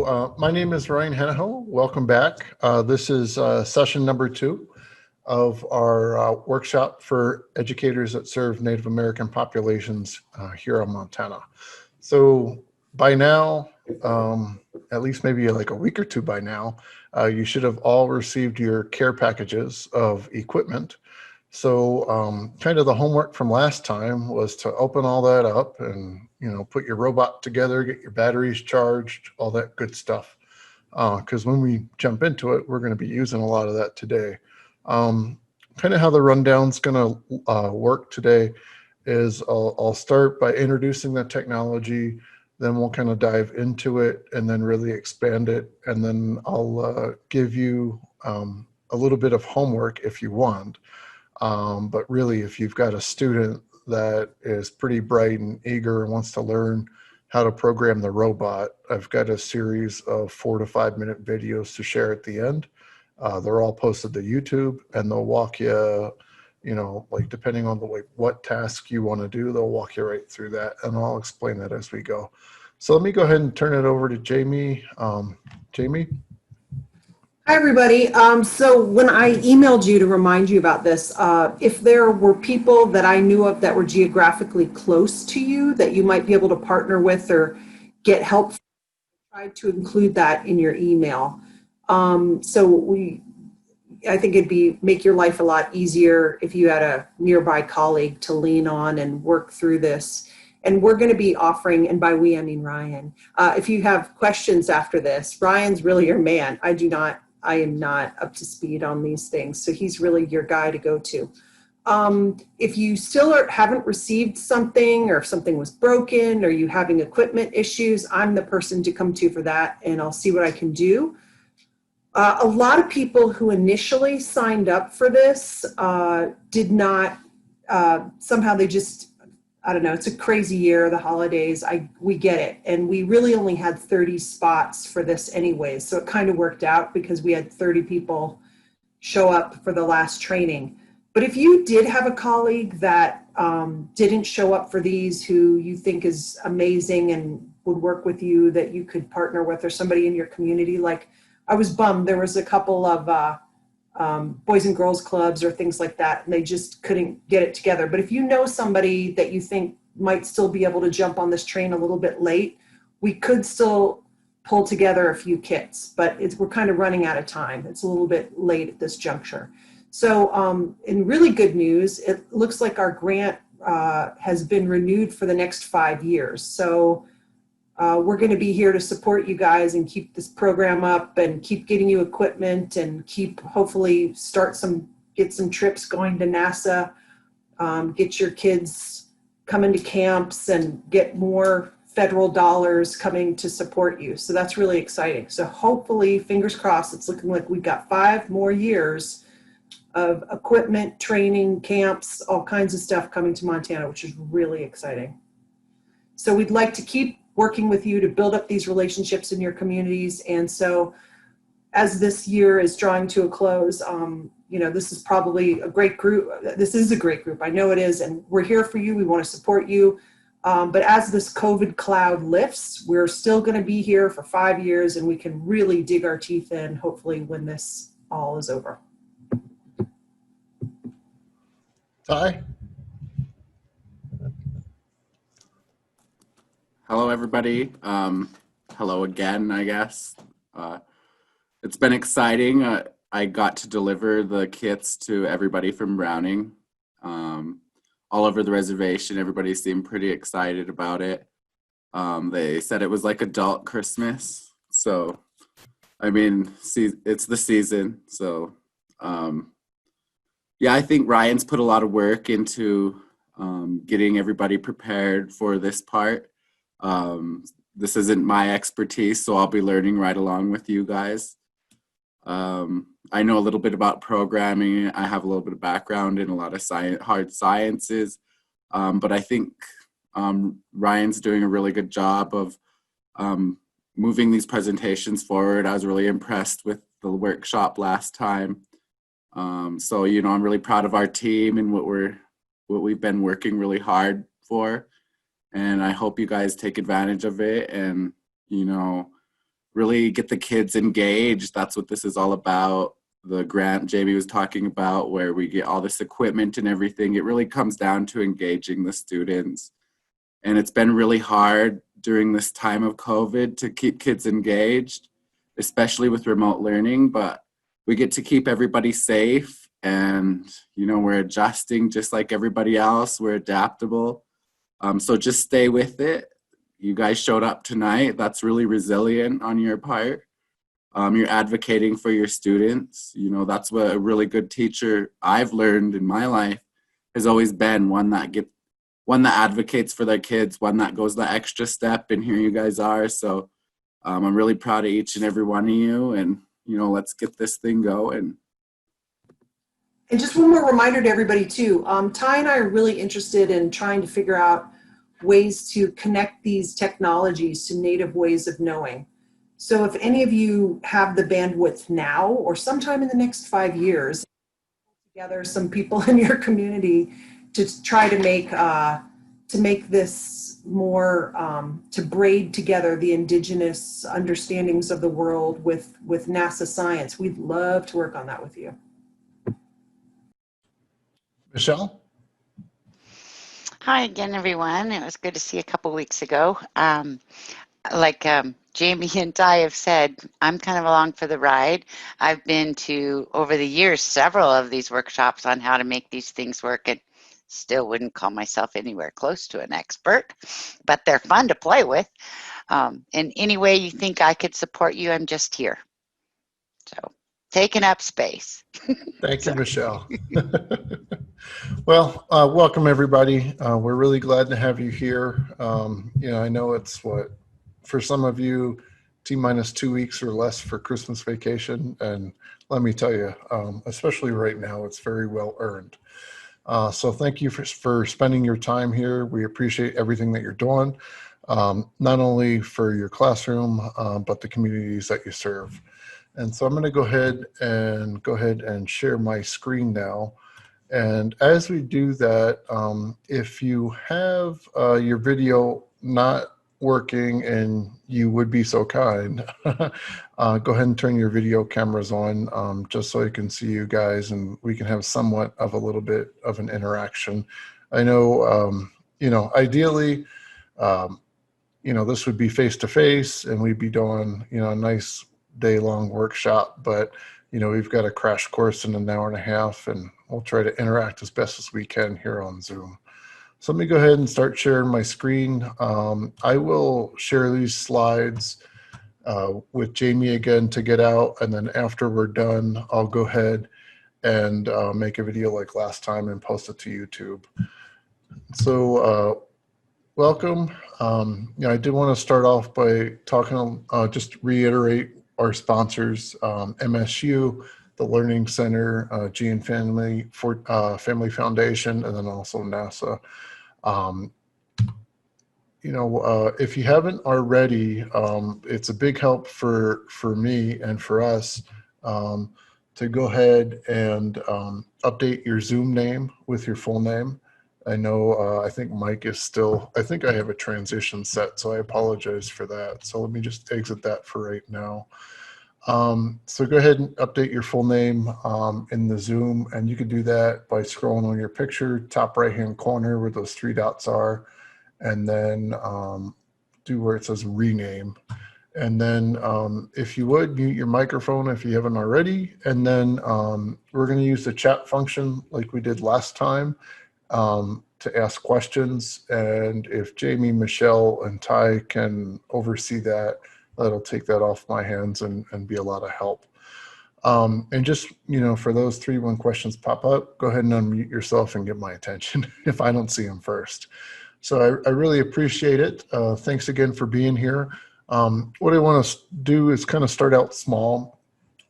My name is Ryan Henneho. Welcome back. This is session number 2 of our workshop for educators that serve Native American populations here in Montana. So by now, at least maybe like a week or two by now, you should have all received your care packages of equipment. So kind of the homework from last time was to open all that up and, put your robot together, get your batteries charged, all that good stuff. Because when we jump into it, we're going to be using a lot of that today. Kind of how the rundown's going to work today is I'll start by introducing the technology, then we'll kind of dive into it and then really expand it. And then I'll give you a little bit of homework if you want. But really, if you've got a student that is pretty bright and eager and wants to learn how to program the robot, I've got a series of 4 to 5 minute videos to share at the end. They're all posted to YouTube, and they'll walk you, like depending on what task you want to do, they'll walk you right through that, and I'll explain that as we go. So let me go ahead and turn it over to Jamie. Jamie? Hi, everybody. So when I emailed you to remind you about this, if there were people that I knew of that were geographically close to you that you might be able to partner with or get help from, I tried to include that in your email. I think it'd make your life a lot easier if you had a nearby colleague to lean on and work through this. And we're going to be offering, and by we I mean Ryan, if you have questions after this, Ryan's really your man. I am not up to speed on these things, so he's really your guy to go to. If you still haven't received something, or if something was broken, or you having equipment issues, I'm the person to come to for that, and I'll see what I can do. A lot of people who initially signed up for this did not, somehow they just, I don't know, it's a crazy year, the holidays, we get it. And we really only had 30 spots for this anyways. So it kind of worked out because we had 30 people show up for the last training. But if you did have a colleague that didn't show up for these, who you think is amazing and would work with you, that you could partner with, or somebody in your community, like I was bummed. There was a couple of Boys and Girls Clubs or things like that, and they just couldn't get it together. But if you know somebody that you think might still be able to jump on this train a little bit late, we could still pull together a few kits, but we're kind of running out of time. It's a little bit late at this juncture. So in really good news, it looks like our grant has been renewed for the next 5 years. So we're going to be here to support you guys and keep this program up and keep getting you equipment and hopefully get some trips going to NASA, get your kids coming to camps and get more federal dollars coming to support you. So that's really exciting. So hopefully, fingers crossed, it's looking like we've got 5 more years of equipment, training, camps, all kinds of stuff coming to Montana, which is really exciting. So we'd like to keep working with you to build up these relationships in your communities. And so as this year is drawing to a close, this is probably a great group. This is a great group. I know it is. And we're here for you. We want to support you. But as this COVID cloud lifts, we're still going to be here for 5 years, and we can really dig our teeth in, hopefully, when this all is over. Ty? Hello, everybody. Hello again, I guess. It's been exciting. I got to deliver the kits to everybody from Browning all over the reservation. Everybody seemed pretty excited about it. They said it was like adult Christmas. So, I mean, it's the season. So, yeah, I think Ryan's put a lot of work into getting everybody prepared for this part. This isn't my expertise, so I'll be learning right along with you guys. I know a little bit about programming. I have a little bit of background in a lot of hard sciences, but I think Ryan's doing a really good job of moving these presentations forward. I was really impressed with the workshop last time. So, I'm really proud of our team and what we've been working really hard for. And I hope you guys take advantage of it and, really get the kids engaged. That's what this is all about. The grant Jamie was talking about, where we get all this equipment and everything, it really comes down to engaging the students. And it's been really hard during this time of COVID to keep kids engaged, especially with remote learning, but we get to keep everybody safe, and we're adjusting just like everybody else. We're adaptable. So just stay with it. You guys showed up tonight. That's really resilient on your part. You're advocating for your students. That's what a really good teacher I've learned in my life has always been, one that advocates for their kids, one that goes the extra step, and here you guys are. So I'm really proud of each and every one of you, and let's get this thing going. And just one more reminder to everybody too, Ty and I are really interested in trying to figure out ways to connect these technologies to native ways of knowing. So if any of you have the bandwidth now or sometime in the next 5 years, together some people in your community to try to make this more, to braid together the indigenous understandings of the world with NASA science, we'd love to work on that with you. Michelle? Hi again, everyone. It was good to see you a couple weeks ago. Like Jamie and Ty have said, I'm kind of along for the ride. I've been to, over the years, several of these workshops on how to make these things work, and still wouldn't call myself anywhere close to an expert, but they're fun to play with. In any way you think I could support you, I'm just here. So, taking up space. Thank you, Michelle. Well, welcome everybody. We're really glad to have you here. I know it's for some of you, T-minus 2 weeks or less for Christmas vacation. And let me tell you, especially right now, it's very well earned. So thank you for spending your time here. We appreciate everything that you're doing, not only for your classroom, but the communities that you serve. And so I'm going to go ahead and share my screen now. And as we do that, if you have your video not working and you would be so kind, go ahead and turn your video cameras on, just so I can see you guys and we can have somewhat of a little bit of an interaction. I know, ideally, this would be face-to-face and we'd be doing, a nice day-long workshop, but we've got a crash course in an hour and a half, and we'll try to interact as best as we can here on Zoom. So let me go ahead and start sharing my screen. I will share these slides with Jamie again to get out, and then after we're done, I'll go ahead and make a video like last time and post it to YouTube. So welcome. I did want to start off by talking, just reiterate our sponsors, MSU, the Learning Center, G and Family Foundation, and then also NASA. If you haven't already, it's a big help for me and for us to go ahead and update your Zoom name with your full name. I know, I think Mike is still, I think I have a transition set, so I apologize for that. So let me just exit that for right now. So go ahead and update your full name in the Zoom, and you can do that by scrolling on your picture, top right-hand corner where those 3 dots are, and then do where it says rename. And then if you would, mute your microphone if you haven't already, and then we're going to use the chat function like we did last time to ask questions. And if Jamie, Michelle, and Ty can oversee that, that'll take that off my hands and be a lot of help. And just, for those 3, when questions pop up, go ahead and unmute yourself and get my attention if I don't see them first. So I really appreciate it. Thanks again for being here. What I want to do is kind of start out small.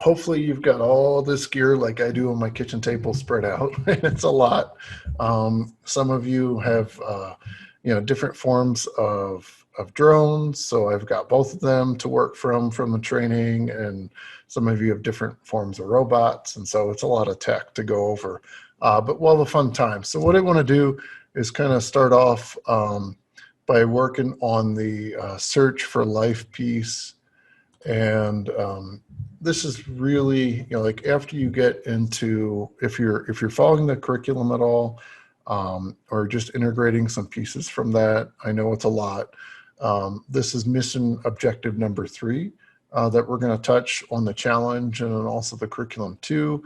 Hopefully you've got all this gear like I do on my kitchen table spread out. It's a lot. Some of you have, different forms of drones. So I've got both of them to work from the training, and some of you have different forms of robots. And so it's a lot of tech to go over, but we'll have a fun time. So what I want to do is kind of start off by working on the search for life piece. And this is really, like after you get into, if you're following the curriculum at all, or just integrating some pieces from that, I know it's a lot. This is mission objective number 3 that we're going to touch on the challenge and then also the curriculum 2.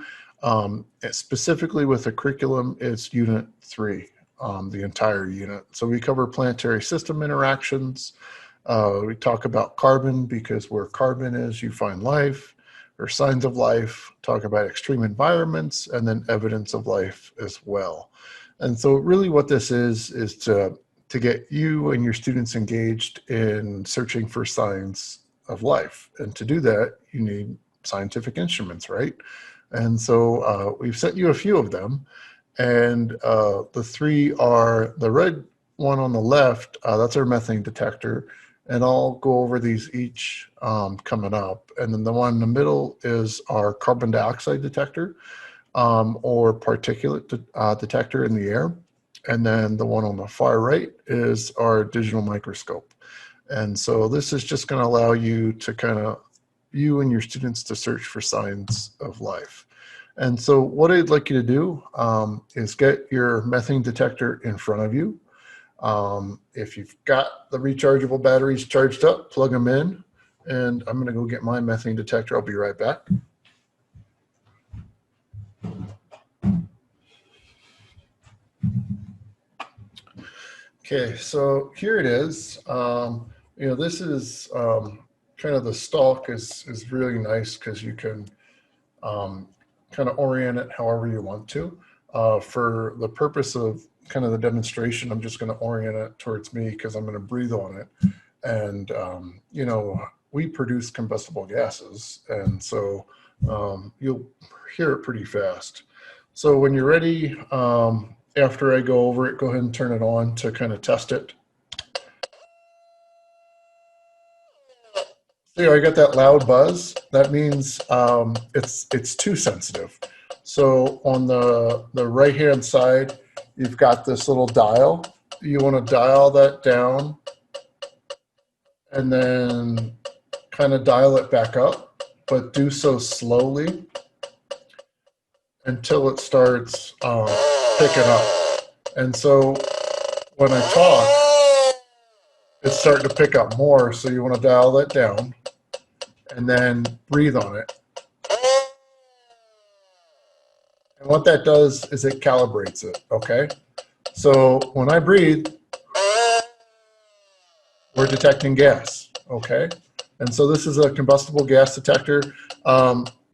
Specifically with the curriculum, it's unit 3, the entire unit. So we cover planetary system interactions. We talk about carbon, because where carbon is, you find life or signs of life, talk about extreme environments, and then evidence of life as well. And so really what this is to get you and your students engaged in searching for signs of life. And to do that, you need scientific instruments, right? And so we've sent you a few of them. And the 3 are the red one on the left, that's our methane detector. And I'll go over these each coming up. And then the one in the middle is our carbon dioxide detector, or particulate detector in the air. And then the one on the far right is our digital microscope. And so this is just going to allow you to you and your students to search for signs of life. And so what I'd like you to do is get your methane detector in front of you. If you've got the rechargeable batteries charged up, plug them in, and I'm going to go get my methane detector. I'll be right back. Okay, so here it is. This is kind of the stalk is really nice because you can kind of orient it however you want to. For the purpose of kind of the demonstration, I'm just going to orient it towards me because I'm going to breathe on it. And, we produce combustible gases. And so you'll hear it pretty fast. So when you're ready, after I go over it, go ahead and turn it on to kind of test it. See, I got that loud buzz. That means it's too sensitive. So on the right-hand side, you've got this little dial. You want to dial that down and then kind of dial it back up, but do so slowly until it starts picking up. And so when I talk, it's starting to pick up more. So you want to dial that down and then breathe on it. And what that does is it calibrates it, okay? So when I breathe, we're detecting gas, okay? And so this is a combustible gas detector.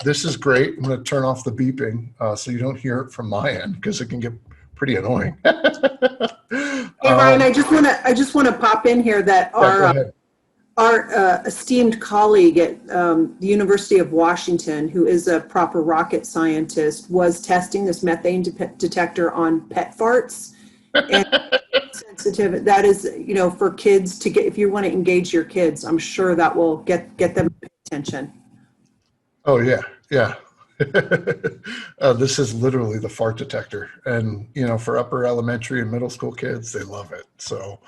This is great. I'm going to turn off the beeping so you don't hear it from my end because it can get pretty annoying. Hey Ryan, I just want to pop in here that our esteemed colleague at the University of Washington, who is a proper rocket scientist, was testing this methane detector on pet farts. And sensitive. That is, for kids to get. If you want to engage your kids, I'm sure that will get them attention. Oh yeah, yeah. This is literally the fart detector, and for upper elementary and middle school kids, they love it. So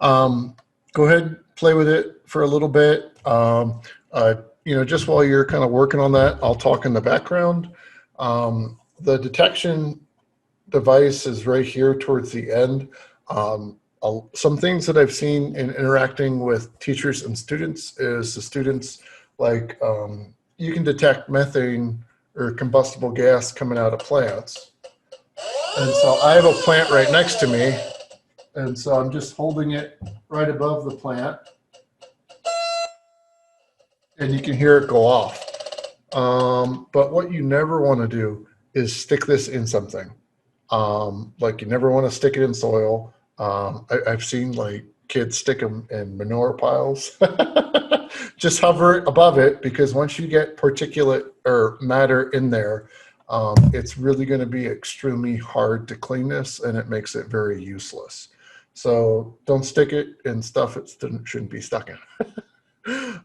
go ahead, play with it for a little bit. Just while you're kind of working on that, I'll talk in the background. The detection device is right here towards the end. Some things that I've seen in interacting with teachers and students is the students you can detect methane or combustible gas coming out of plants. And so I have a plant right next to me. And so I'm just holding it right above the plant. And you can hear it go off. But what you never want to do is stick this in something. You never want to stick it in soil. I've seen kids stick them in manure piles. Just hover it above it, because once you get particulate or matter in there, it's really going to be extremely hard to clean this, and it makes it very useless. So don't stick it in stuff it shouldn't be stuck in.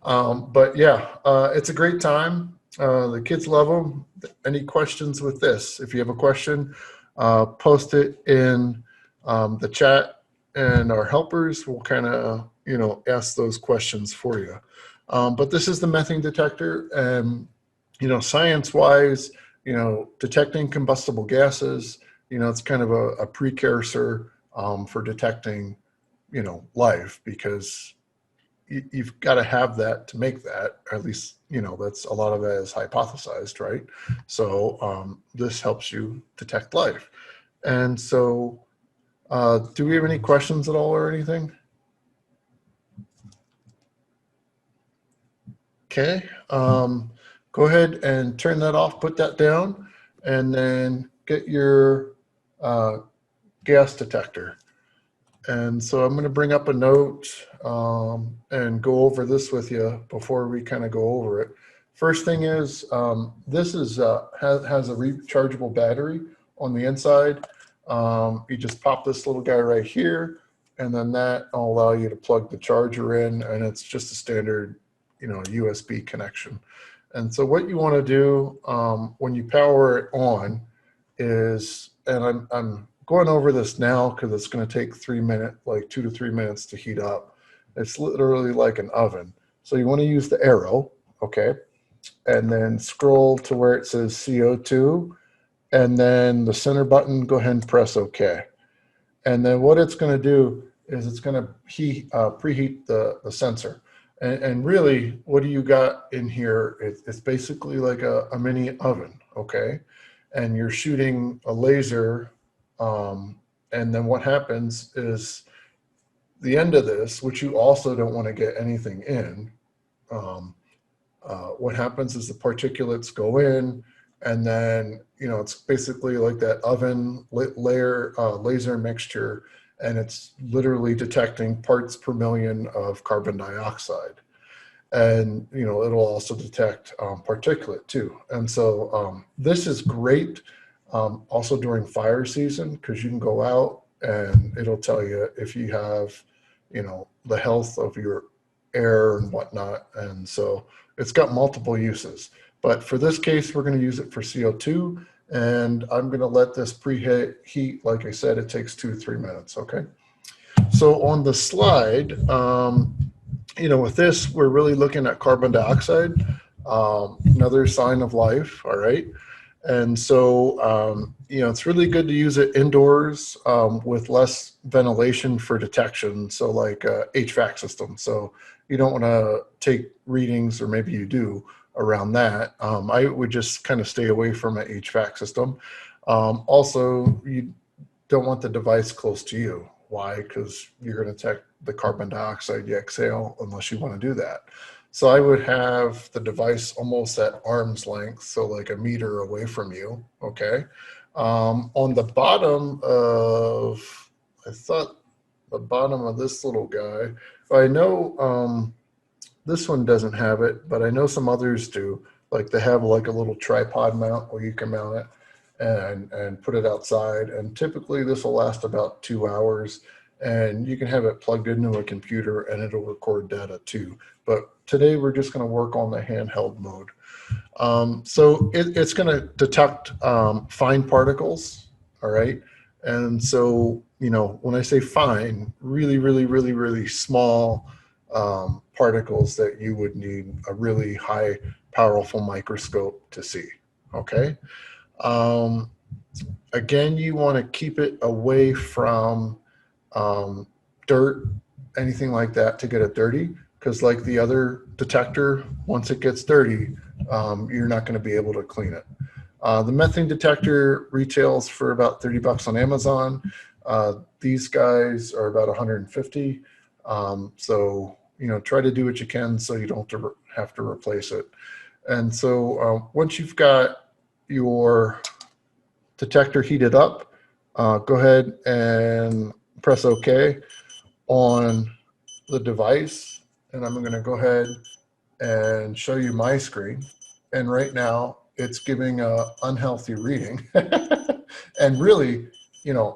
But yeah, it's a great time. The kids love them. Any questions with this? If you have a question, post it in the chat, and our helpers will kind of, ask those questions for you. But this is the methane detector, and science-wise, detecting combustible gases, it's kind of a precursor for detecting, life, because you've got to have that to make that, or at least, that's a lot of that is hypothesized, right? So this helps you detect life. And so do we have any questions at all or anything? Okay, go ahead and turn that off, put that down, and then get your gas detector. And so I'm going to bring up a note and go over this with you before we kind of go over it. First thing is, this is has a rechargeable battery on the inside. You just pop this little guy right here, and then that will allow you to plug the charger in, and it's just a standard, USB connection. And so what you want to do when you power it on is, and I'm going over this now because it's going to take 3 minutes, like 2 to 3 minutes to heat up. It's literally like an oven. So you want to use the arrow, okay? And then scroll to where it says CO2, and then the center button, go ahead and press OK. And then what it's going to do is it's going to preheat the sensor. And really, what do you got in here? It's basically like a mini oven, okay? And you're shooting a laser, and then what happens is the end of this, which you also don't want to get anything in, what happens is the particulates go in, and then it's basically like that oven laser mixture, and it's literally detecting parts per million of carbon dioxide. And it'll also detect particulate too. And so this is great also during fire season, because you can go out and it'll tell you if you have the health of your air and whatnot. And so it's got multiple uses, but for this case we're going to use it for CO2, and I'm going to let this preheat. Like I said, it takes 2 to 3 minutes. Okay, so on the slide, with this, we're really looking at carbon dioxide, another sign of life, all right? And so, it's really good to use it indoors with less ventilation for detection, so like HVAC system. So you don't want to take readings, or maybe you do, around that. I would just kind of stay away from an HVAC system. Also, you don't want the device close to you. Why? Because you're going to detect the carbon dioxide you exhale, unless you want to do that. So I would have the device almost at arm's length, so like a meter away from you, okay? On the bottom of, I thought the bottom of this little guy, I know this one doesn't have it, but I know some others do. Like they have like a little tripod mount where you can mount it and put it outside. And typically this will last about 2 hours, and you can have it plugged into a computer and it'll record data too. But today we're just going to work on the handheld mode. So it's going to detect fine particles, all right? And so, when I say fine, really, really, really, really small particles that you would need a really high, powerful microscope to see, okay? Again, you want to keep it away from dirt, anything like that, to get it dirty, because like the other detector, once it gets dirty, you're not going to be able to clean it. The methane detector retails for about $30 on Amazon. These guys are about 150. So, try to do what you can so you don't have to replace it. And so once you've got your detector heated up, go ahead and press OK on the device. And I'm going to go ahead and show you my screen. And right now it's giving a unhealthy reading. And really,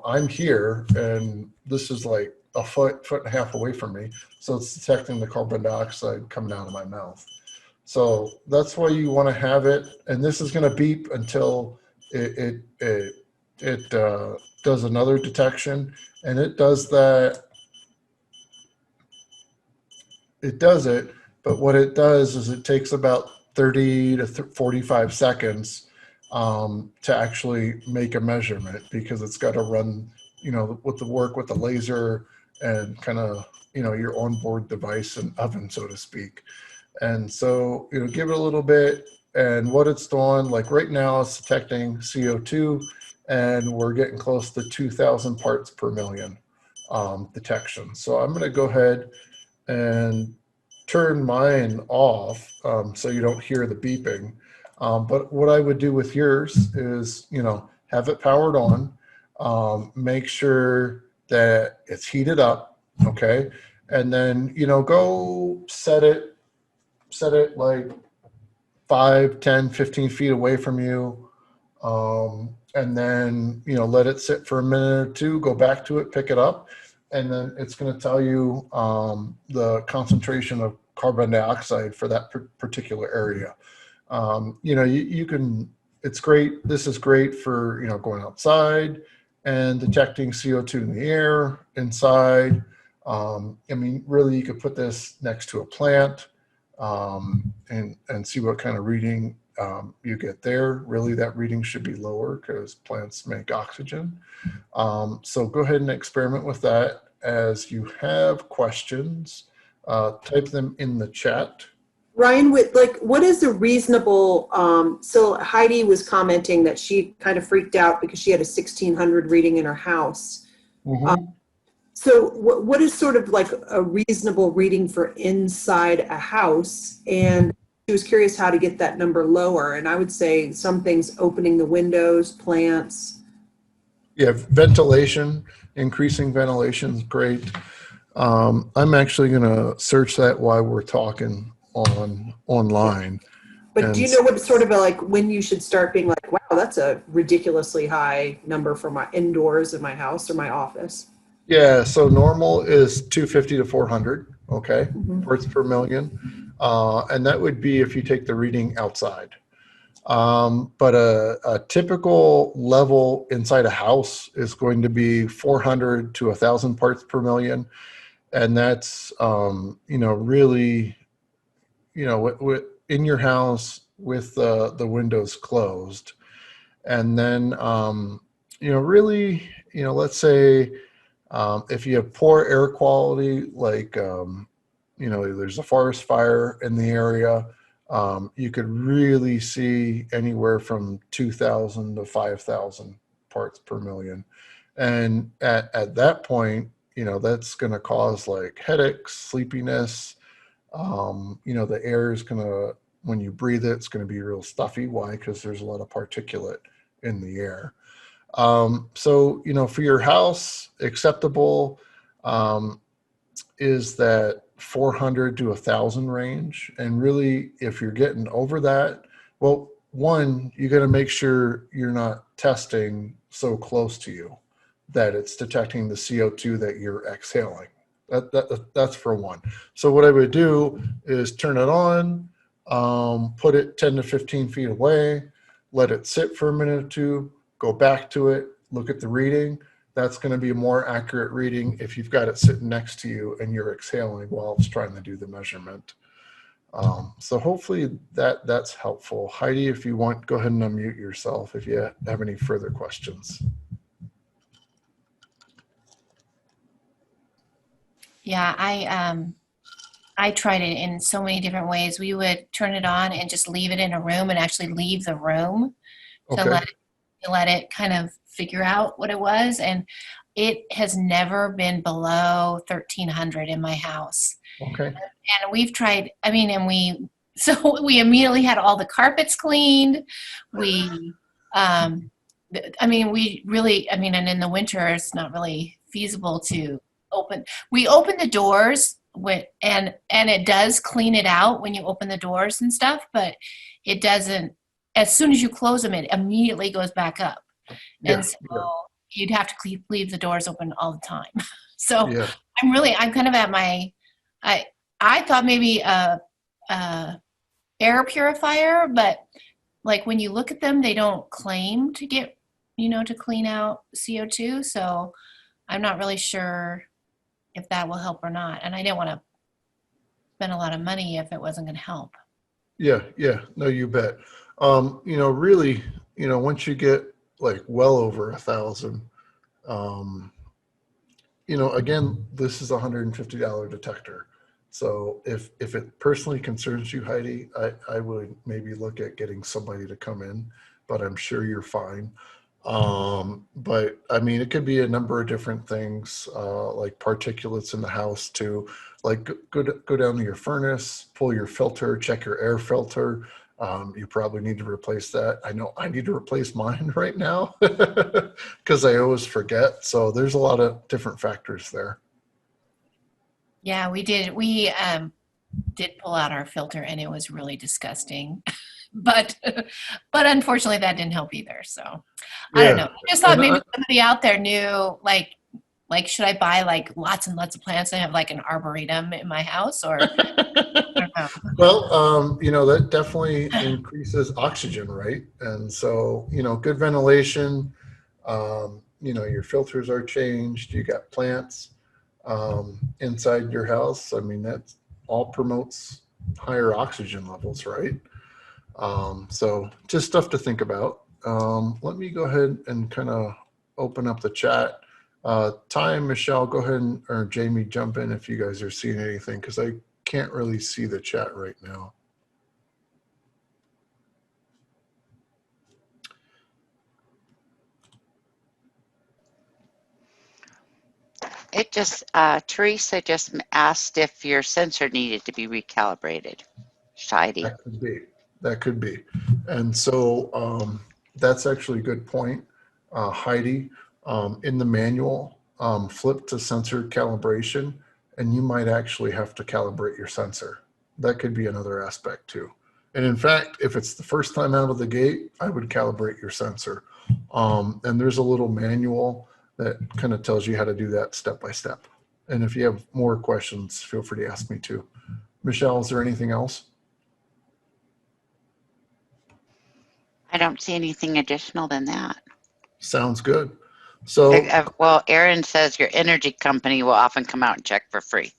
I'm here and this is like a foot and a half away from me. So it's detecting the carbon dioxide coming out of my mouth. So that's why you want to have it. And this is going to beep until it does another detection, and it does that. It does it, But what it does is it takes about 30 to 45 seconds to actually make a measurement, because it's got to run, with the laser and kind of, your onboard device and oven, so to speak. And so, give it a little bit, and what it's doing, like right now it's detecting CO2, and we're getting close to 2,000 parts per million detection. So I'm going to go ahead and turn mine off so you don't hear the beeping. But what I would do with yours is, have it powered on, make sure that it's heated up, okay? And then, go set it like 5, 10, 15 feet away from you. And then, let it sit for a minute or two, go back to it, pick it up, and then it's going to tell you the concentration of carbon dioxide for that particular area. You can, it's great. This is great for, going outside and detecting CO2 in the air, inside. Really, you could put this next to a plant and see what kind of reading you get there. Really, that reading should be lower because plants make oxygen. So go ahead and experiment with that. As you have questions, type them in the chat. Ryan, what is a reasonable, so Heidi was commenting that she kind of freaked out because she had a 1600 reading in her house. Mm-hmm. So what is sort of like a reasonable reading for inside a house? And she was curious how to get that number lower. And I would say some things, opening the windows, plants. Yeah, ventilation, increasing ventilation is great. I'm actually going to search that while we're talking online. But do you know what sort of like when you should start being like, wow, that's a ridiculously high number for my indoors in my house or my office? Yeah, so normal is 250 to 400, okay, Mm-hmm. parts per million. And that would be if you take the reading outside. But a typical level inside a house is going to be 400 to 1,000 parts per million. And that's, really, in your house with the windows closed. And then, really, let's say, if you have poor air quality, like, there's a forest fire in the area, you could really see anywhere from 2,000 to 5,000 parts per million. And at that point, that's going to cause like headaches, sleepiness. The air is going to, when you breathe it, it's going to be real stuffy. Why? Because there's a lot of particulate in the air. So, for your house, acceptable is that 400 to 1,000 range. And really, if you're getting over that, well, one, you got to make sure you're not testing so close to you that it's detecting the CO2 that you're exhaling. That's for one. So what I would do is turn it on, put it 10 to 15 feet away, let it sit for a minute or two, go back to it, look at the reading. That's going to be a more accurate reading if you've got it sitting next to you and you're exhaling while it's trying to do the measurement. So hopefully that's helpful. Heidi, if you want, go ahead and unmute yourself if you have any further questions. Yeah, I tried it in so many different ways. We would turn it on and just leave it in a room and actually leave the room to Okay. let it kind of figure out what it was. And it has never been below 1,300 in my house. Okay. And we've tried, so we immediately had all the carpets cleaned. We really, and in the winter, it's not really feasible to open. We open the doors and it does clean it out when you open the doors and stuff, but it doesn't, as soon as you close them, it immediately goes back up. Yeah, and so you'd have to leave the doors open all the time. So yeah. I'm kind of at I thought maybe a air purifier, but like when you look at them, they don't claim to get, to clean out CO2. So I'm not really sure if that will help or not. And I didn't want to spend a lot of money if it wasn't going to help. Yeah, yeah, no, you bet. Really, once you get like well over 1,000, um, again, this is a $150 detector. So if it personally concerns you, Heidi, I would maybe look at getting somebody to come in, but I'm sure you're fine. But I mean, it could be a number of different things, like particulates in the house too. Like go down to your furnace, pull your filter, check your air filter. You probably need to replace that. I know I need to replace mine right now because I always forget. So there's a lot of different factors there. Yeah, we did. We did pull out our filter, and it was really disgusting. but but unfortunately, that didn't help either. So I don't know. Yeah. I just thought And maybe somebody out there knew, like should I buy like lots and lots of plants and have like an arboretum in my house, or I don't know. Well, that definitely increases oxygen, right? And so, good ventilation, your filters are changed, you got plants inside your house. I mean, that all promotes higher oxygen levels, right? So just stuff to think about. Let me go ahead and kind of open up the chat. Ty and Michelle, go ahead or Jamie, jump in if you guys are seeing anything, because I can't really see the chat right now. It just, Teresa just asked if your sensor needed to be recalibrated. Heidi. That could be. That could be. And so that's actually a good point, Heidi. In the manual, flip to sensor calibration, and you might actually have to calibrate your sensor. That could be another aspect too. And in fact, if it's the first time out of the gate, I would calibrate your sensor. And there's a little manual that kind of tells you how to do that step by step. And if you have more questions, feel free to ask me too. Michelle, is there anything else? I don't see anything additional than that. Sounds good. So, Well, Aaron says your energy company will often come out and check for free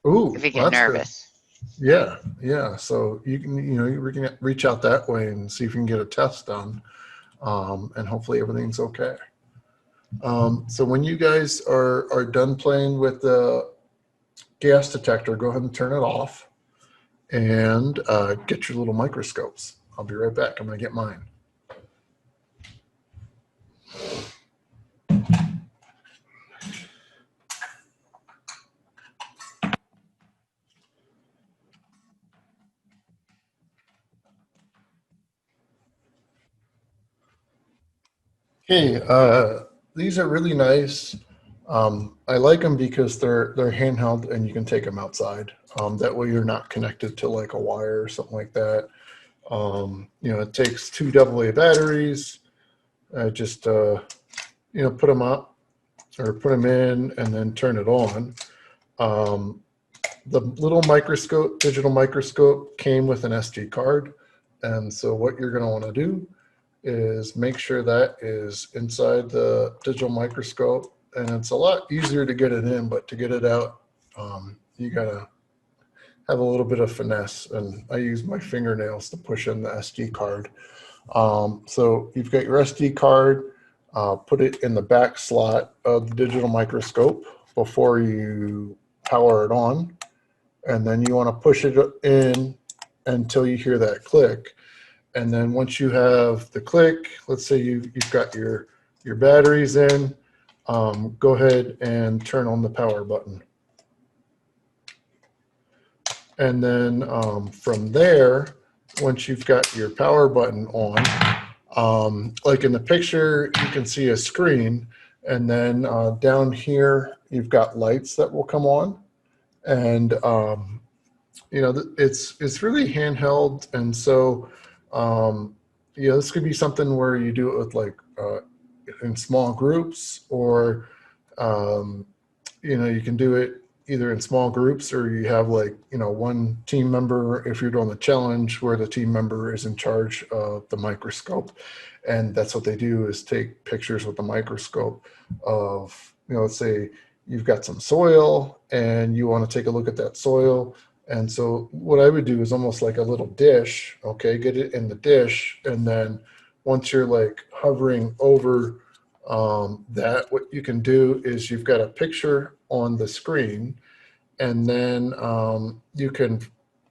ooh, if you well, get that's good. nervous. Yeah, yeah. So you can, you can reach out that way and see if you can get a test done, and hopefully everything's okay. So when you guys are done playing with the gas detector, go ahead and turn it off and get your little microscopes. I'll be right back. I'm gonna get mine. Okay, these are really nice. I like them because they're handheld and you can take them outside. That way you're not connected to like a wire or something like that. It takes 2 AA batteries. I just put them up or put them in and then turn it on. The little microscope, digital microscope, came with an SD card, and so what you're going to want to do is make sure that is inside the digital microscope, and it's a lot easier to get it in, but to get it out, you gotta have a little bit of finesse, and I use my fingernails to push in the SD card. So you've got your SD card, put it in the back slot of the digital microscope before you power it on, and then you want to push it in until you hear that click. And then once you have the click, let's say you've got your batteries in, go ahead and turn on the power button. And then from there, once you've got your power button on, like in the picture, you can see a screen, and then down here, you've got lights that will come on. And, it's really handheld. And so, this could be something where you do it with like in small groups, or you can do it either in small groups, or you have like one team member if you're doing the challenge where the team member is in charge of the microscope, and that's what they do is take pictures with the microscope of let's say you've got some soil and you want to take a look at that soil. And so what I would do is almost like a little dish, okay, get it in the dish. And then once you're like hovering over that, what you can do is you've got a picture on the screen, and then you can,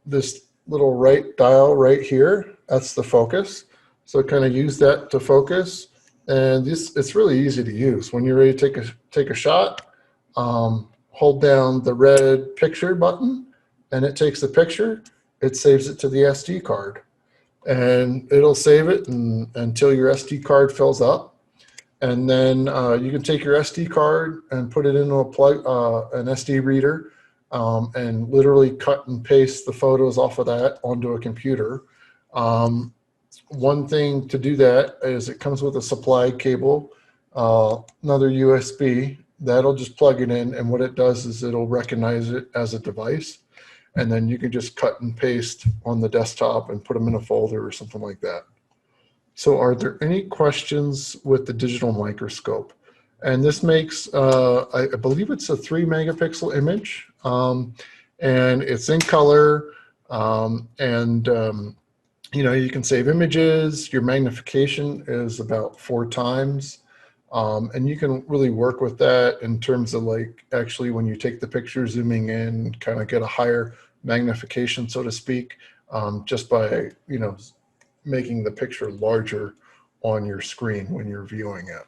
this little right dial right here, that's the focus. So kind of use that to focus. And this, it's really easy to use. When you're ready to take a shot, hold down the red picture button, and it takes the picture. It saves it to the SD card, and it'll save it until your SD card fills up. And then you can take your SD card and put it into a plug, an SD reader, and literally cut and paste the photos off of that onto a computer. One thing to do that is it comes with a supply cable, another USB. That'll just plug it in, and what it does is it'll recognize it as a device, and then you can just cut and paste on the desktop and put them in a folder or something like that. So are there any questions with the digital microscope? And this makes, I believe it's a 3 megapixel image, and it's in color, you know, you can save images. Your magnification is about 4 times. And you can really work with that in terms of like actually when you take the picture, zooming in, kind of get a higher magnification, so to speak, just by, you know, making the picture larger on your screen when you're viewing it.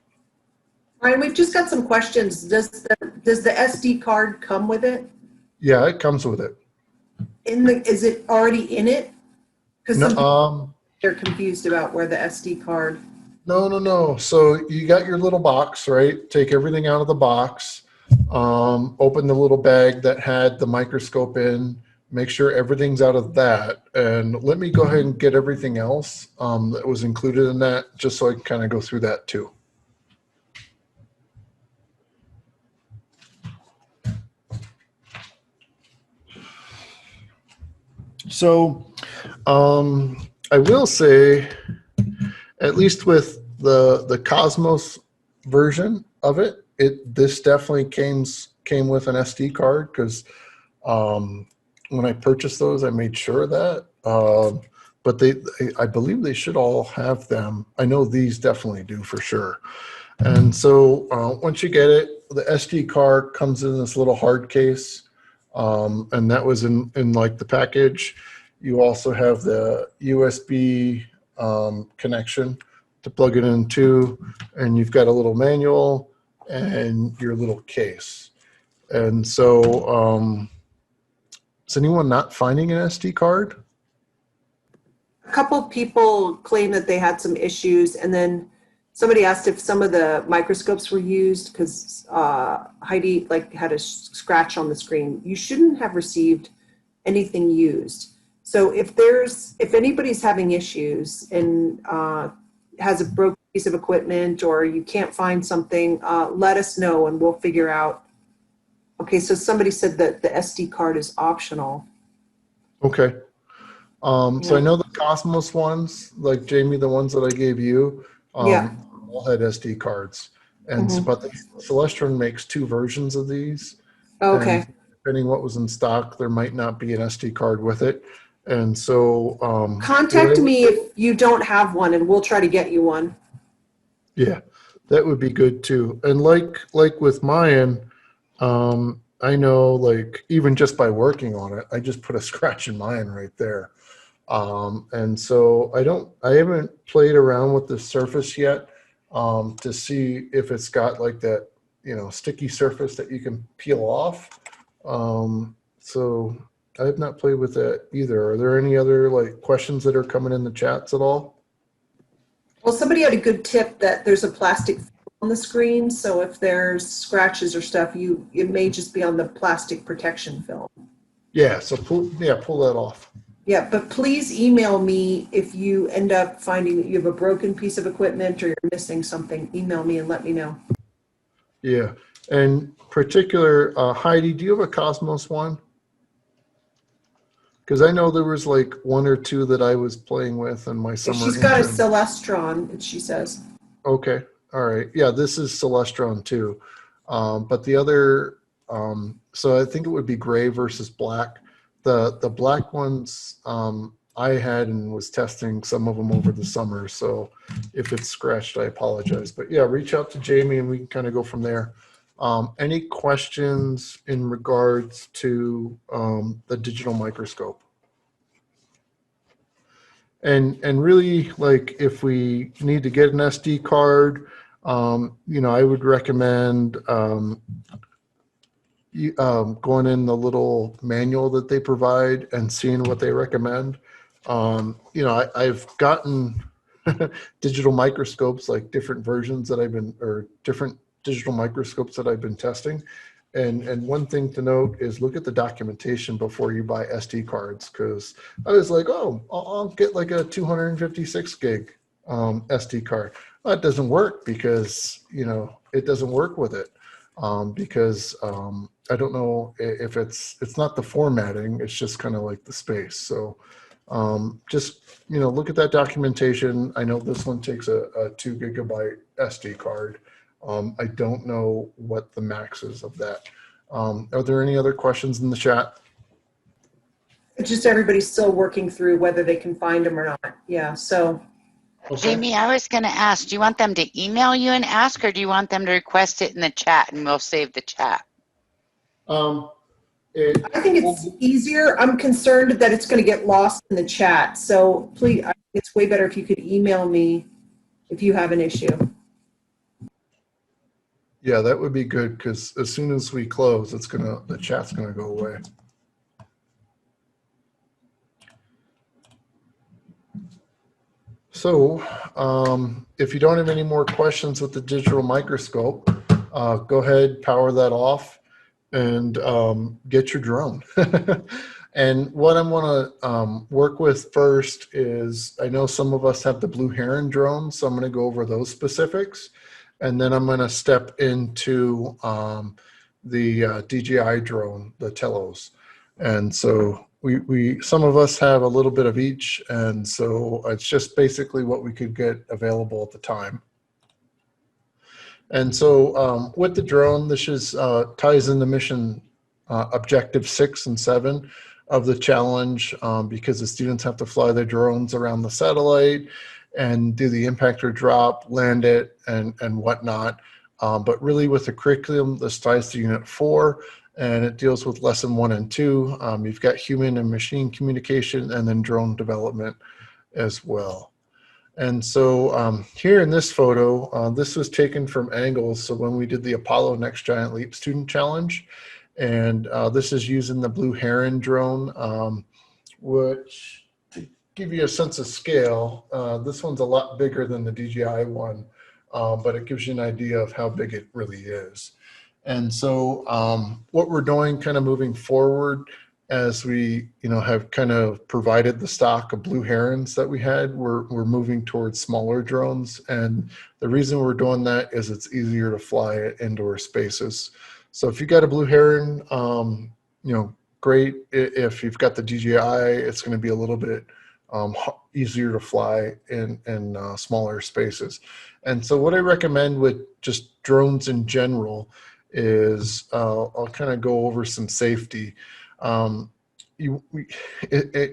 Ryan, we've just got some questions. Does the SD card come with it? Yeah, it comes with it. Is it already in it? Because No, they're confused about where the SD card. no. So you got your little box, right? Take everything out of the box, open the little bag that had the microscope in, make sure everything's out of that. And let me go ahead and get everything else that was included in that, just so I can kind of go through that too. So I will say, at least with the Cosmos version of it, this definitely came with an SD card, because when I purchased those, I made sure of that. But I believe they should all have them. I know these definitely do for sure. And so once you get it, the SD card comes in this little hard case, and that was in like the package. You also have the USB connection to plug it into, and you've got a little manual and your little case. And so is anyone not finding an SD card? A couple people claimed that they had some issues, and then somebody asked if some of the microscopes were used, because Heidi like had a scratch on the screen. You shouldn't have received anything used. So if anybody's having issues and has a broken piece of equipment, or you can't find something, let us know and we'll figure out. Okay, so somebody said that the SD card is optional. Okay. So I know the Cosmos ones, like Jamie, the ones that I gave you, Yeah. all had SD cards. And but the Celestron makes 2 versions of these. Okay. And depending what was in stock, there might not be an SD card with it. And so Contact me if you don't have one, and we'll try to get you one. yeah, that would be good too. And like with mine, I know, like, even just by working on it, I just put a scratch in mine right there. And so I haven't played around with the surface yet to see if it's got like that, you know, sticky surface that you can peel off. So I have not played with that either. Are there any other like questions that are coming in the chats at all? Well, somebody had a good tip that there's a plastic film on the screen, so if there's scratches or stuff, it may just be on the plastic protection film. Yeah, so pull that off. Yeah, but please email me if you end up finding that you have a broken piece of equipment or you're missing something. Email me and let me know. Yeah, and particular, Heidi, do you have a Cosmos one? Because I know there was like 1 or 2 that I was playing with in my summer. She's got a intern. Celestron, she says. Okay, all right. Yeah, this is Celestron too. But the other, so I think it would be gray versus black. the black ones I had and was testing some of them over the summer. So if it's scratched, I apologize. But yeah, reach out to Jamie and we can kind of go from there. Any questions in regards to the digital microscope? And really, like, if we need to get an SD card, you know, I would recommend going in the little manual that they provide and seeing what they recommend. You know, I've gotten digital microscopes, like different versions that I've been, or different digital microscopes that I've been testing. And one thing to note is look at the documentation before you buy SD cards, because I was like, oh, I'll get like a 256 gig SD card. Well, that doesn't work because, you know, it doesn't work with it because I don't know if it's not the formatting, it's just kind of like the space. So just, you know, look at that documentation. I know this one takes a 2 gigabyte SD card. I don't know what the max is of that. Are there any other questions in the chat? Just everybody's still working through whether they can find them or not. Yeah, so. Okay. Jamie, I was going to ask, do you want them to email you and ask, or do you want them to request it in the chat and we'll save the chat? I think it's easier. I'm concerned that it's going to get lost in the chat. So please, I think it's way better if you could email me if you have an issue. Yeah, that would be good, because as soon as we close, the chat's gonna go away. So if you don't have any more questions with the digital microscope, go ahead, power that off, and get your drone. And what I'm gonna work with first is, I know some of us have the Blue Heron drone, so I'm gonna go over those specifics. And then I'm gonna step into the DJI drone, the Telos. And so we some of us have a little bit of each, and so it's just basically what we could get available at the time. And so with the drone, this is ties into mission objective 6 and 7 of the challenge, because the students have to fly their drones around the satellite and do the impactor drop, land it, and whatnot. But really with the curriculum, this ties to Unit 4, and it deals with Lesson 1 and 2. You've got human and machine communication, and then drone development as well. And so here in this photo, this was taken from angles. So when we did the Apollo Next Giant Leap Student Challenge, and this is using the Blue Heron drone, which, to give you a sense of scale, this one's a lot bigger than the DJI one, but it gives you an idea of how big it really is. And so what we're doing kind of moving forward, as we, you know, have kind of provided the stock of Blue Herons that we had, we're moving towards smaller drones. And the reason we're doing that is it's easier to fly at indoor spaces. So if you got a Blue Heron, you know, great. If you've got the DJI, it's going to be a little bit easier to fly in smaller spaces. And so what I recommend with just drones in general is I'll kind of go over some safety. A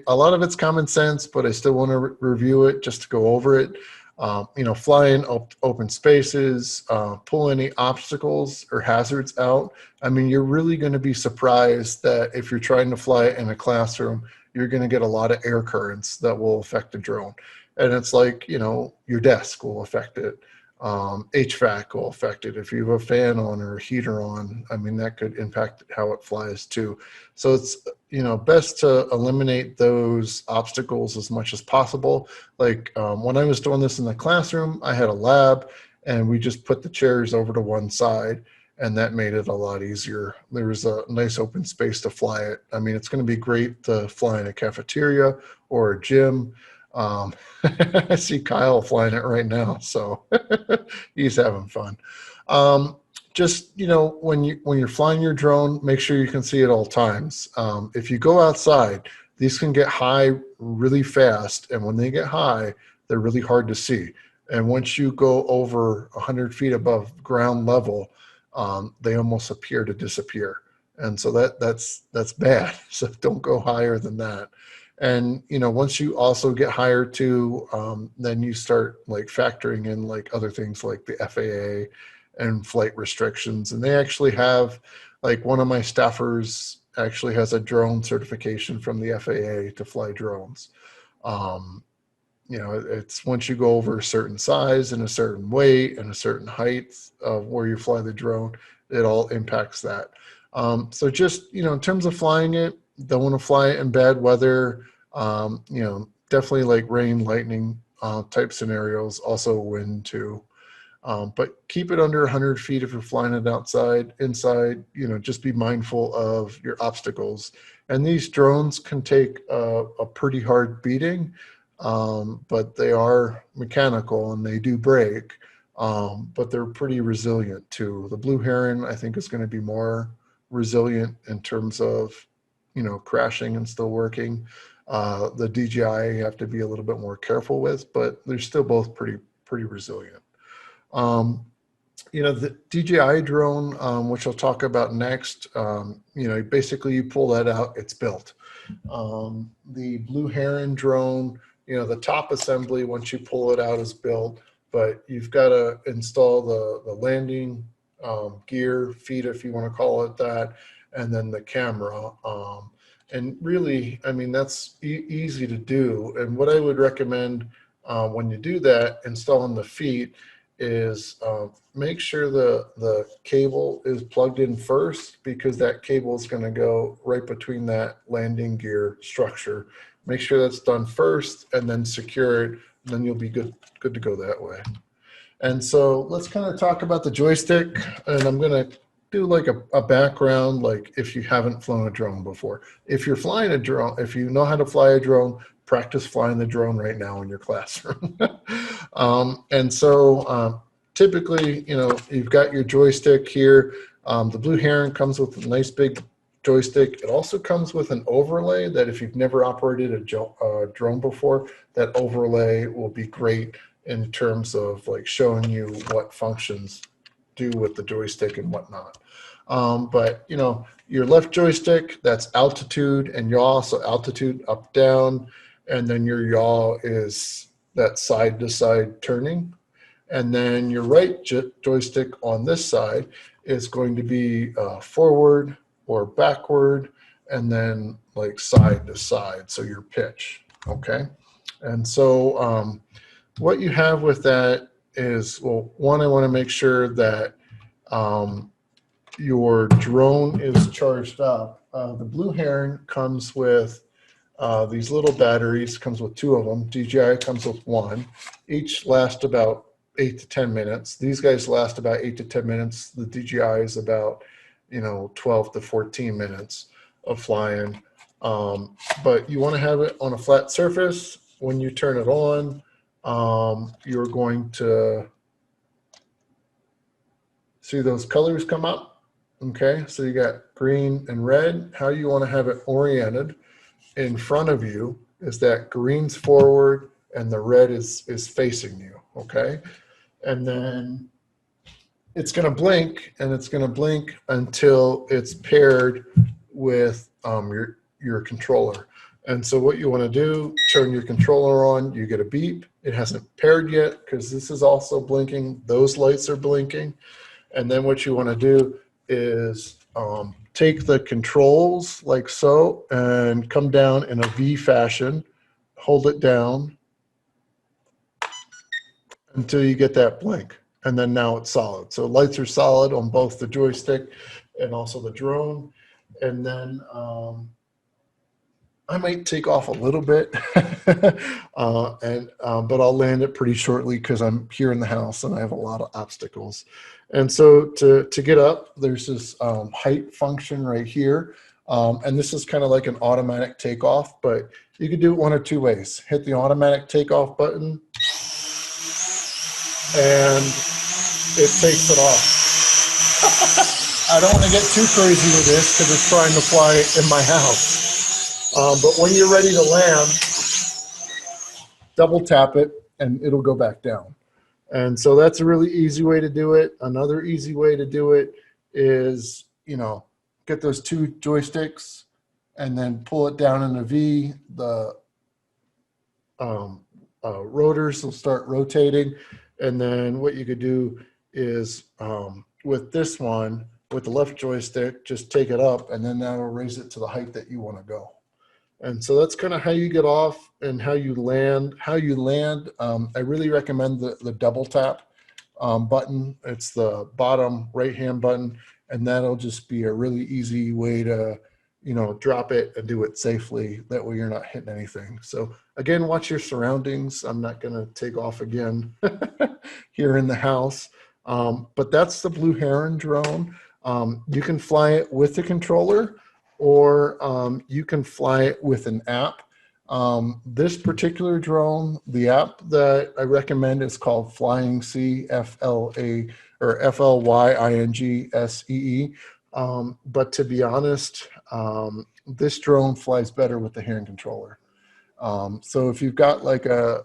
lot of it's common sense, but I still want to review it just to go over it. You know, fly in open spaces, pull any obstacles or hazards out. I mean, you're really going to be surprised that if you're trying to fly in a classroom, you're going to get a lot of air currents that will affect the drone. And it's like, you know, your desk will affect it. HVAC will affect it. If you have a fan on or a heater on, I mean, that could impact how it flies too. So it's, you know, best to eliminate those obstacles as much as possible. Like when I was doing this in the classroom, I had a lab and we just put the chairs over to one side, and that made it a lot easier. There was a nice open space to fly it. I mean, it's going to be great to fly in a cafeteria or a gym. I see Kyle flying it right now, so he's having fun. Just, you know, when you're flying your drone, make sure you can see at all times. If you go outside, these can get high really fast, and when they get high, they're really hard to see. And once you go over 100 feet above ground level, they almost appear to disappear. And so that's bad. So don't go higher than that. And, you know, once you also get higher too, then you start like factoring in like other things like the FAA and flight restrictions. And they actually have, like, one of my staffers actually has a drone certification from the FAA to fly drones. Um, you know, it's once you go over a certain size and a certain weight and a certain height of where you fly the drone, it all impacts that. So just, you know, in terms of flying it, don't want to fly it in bad weather. You know, definitely like rain, lightning type scenarios, also wind too. But keep it under 100 feet if you're flying it outside. Inside, you know, just be mindful of your obstacles. And these drones can take a pretty hard beating, but they are mechanical and they do break, but they're pretty resilient too. The Blue Heron, I think, is going to be more resilient in terms of, you know, crashing and still working. The DJI you have to be a little bit more careful with, but they're still both pretty resilient. You know, the DJI drone, which I'll talk about next, you know, basically you pull that out, it's built. The Blue Heron drone, you know, the top assembly, once you pull it out, is built, but you've got to install the landing gear, feet, if you want to call it that, and then the camera. And really, I mean, that's easy to do. And what I would recommend when you do that, installing the feet, is make sure the cable is plugged in first, because that cable is going to go right between that landing gear structure. Make sure that's done first and then secure it, and then you'll be good to go that way. And so let's kind of talk about the joystick, and I'm going to do like a background, like if you haven't flown a drone before. If you're flying a drone, if you know how to fly a drone, practice flying the drone right now in your classroom. And so typically, you know, you've got your joystick here. The Blue Heron comes with a nice big joystick. It also comes with an overlay that if you've never operated a drone before, that overlay will be great in terms of like showing you what functions do with the joystick and whatnot. But, you know, your left joystick, that's altitude and yaw, so altitude up, down, and then your yaw is that side to side turning. And then your right joystick on this side is going to be forward or backward, and then like side to side, so your pitch, okay? And so what you have with that is, well, one, I want to make sure that your drone is charged up. The Blue Heron comes with these little batteries, comes with 2 of them. DJI comes with 1. Each last about 8 to 10 minutes. These guys last about 8 to 10 minutes. The DJI is about, you know, 12 to 14 minutes of flying. But you want to have it on a flat surface. When you turn it on, you're going to see those colors come up. Okay, so you got green and red. How you want to have it oriented in front of you is that green's forward and the red is facing you, okay? And then it's going to blink, and it's going to blink until it's paired with your controller. And so what you want to do, turn your controller on, you get a beep. It hasn't paired yet because this is also blinking. Those lights are blinking. And then what you want to do is take the controls like so and come down in a V fashion, hold it down until you get that blink. And then now it's solid. So lights are solid on both the joystick and also the drone. And then I might take off a little bit, but I'll land it pretty shortly because I'm here in the house and I have a lot of obstacles. And so to get up, there's this height function right here. And this is kind of like an automatic takeoff, but you could do it one of 2 ways. Hit the automatic takeoff button and it takes it off. I don't want to get too crazy with this because it's trying to fly in my house. But when you're ready to land, double tap it and it'll go back down. And so that's a really easy way to do it. Another easy way to do it is, you know, get those two joysticks and then pull it down in a V. The rotors will start rotating. And then what you could do is with this one, with the left joystick, just take it up and then that'll raise it to the height that you want to go. And so that's kind of how you get off and how you land. I really recommend the double tap button. It's the bottom right-hand button, and that'll just be a really easy way to, drop it and do it safely. That way you're not hitting anything. So again, watch your surroundings. I'm not going to take off again here in the house. But that's the Blue Heron drone. You can fly it with the controller, or you can fly it with an app. This particular drone, the app that I recommend is called Flying C, FLA or FLYINGSEE. But to be honest, this drone flies better with the hand controller. So if you've got like a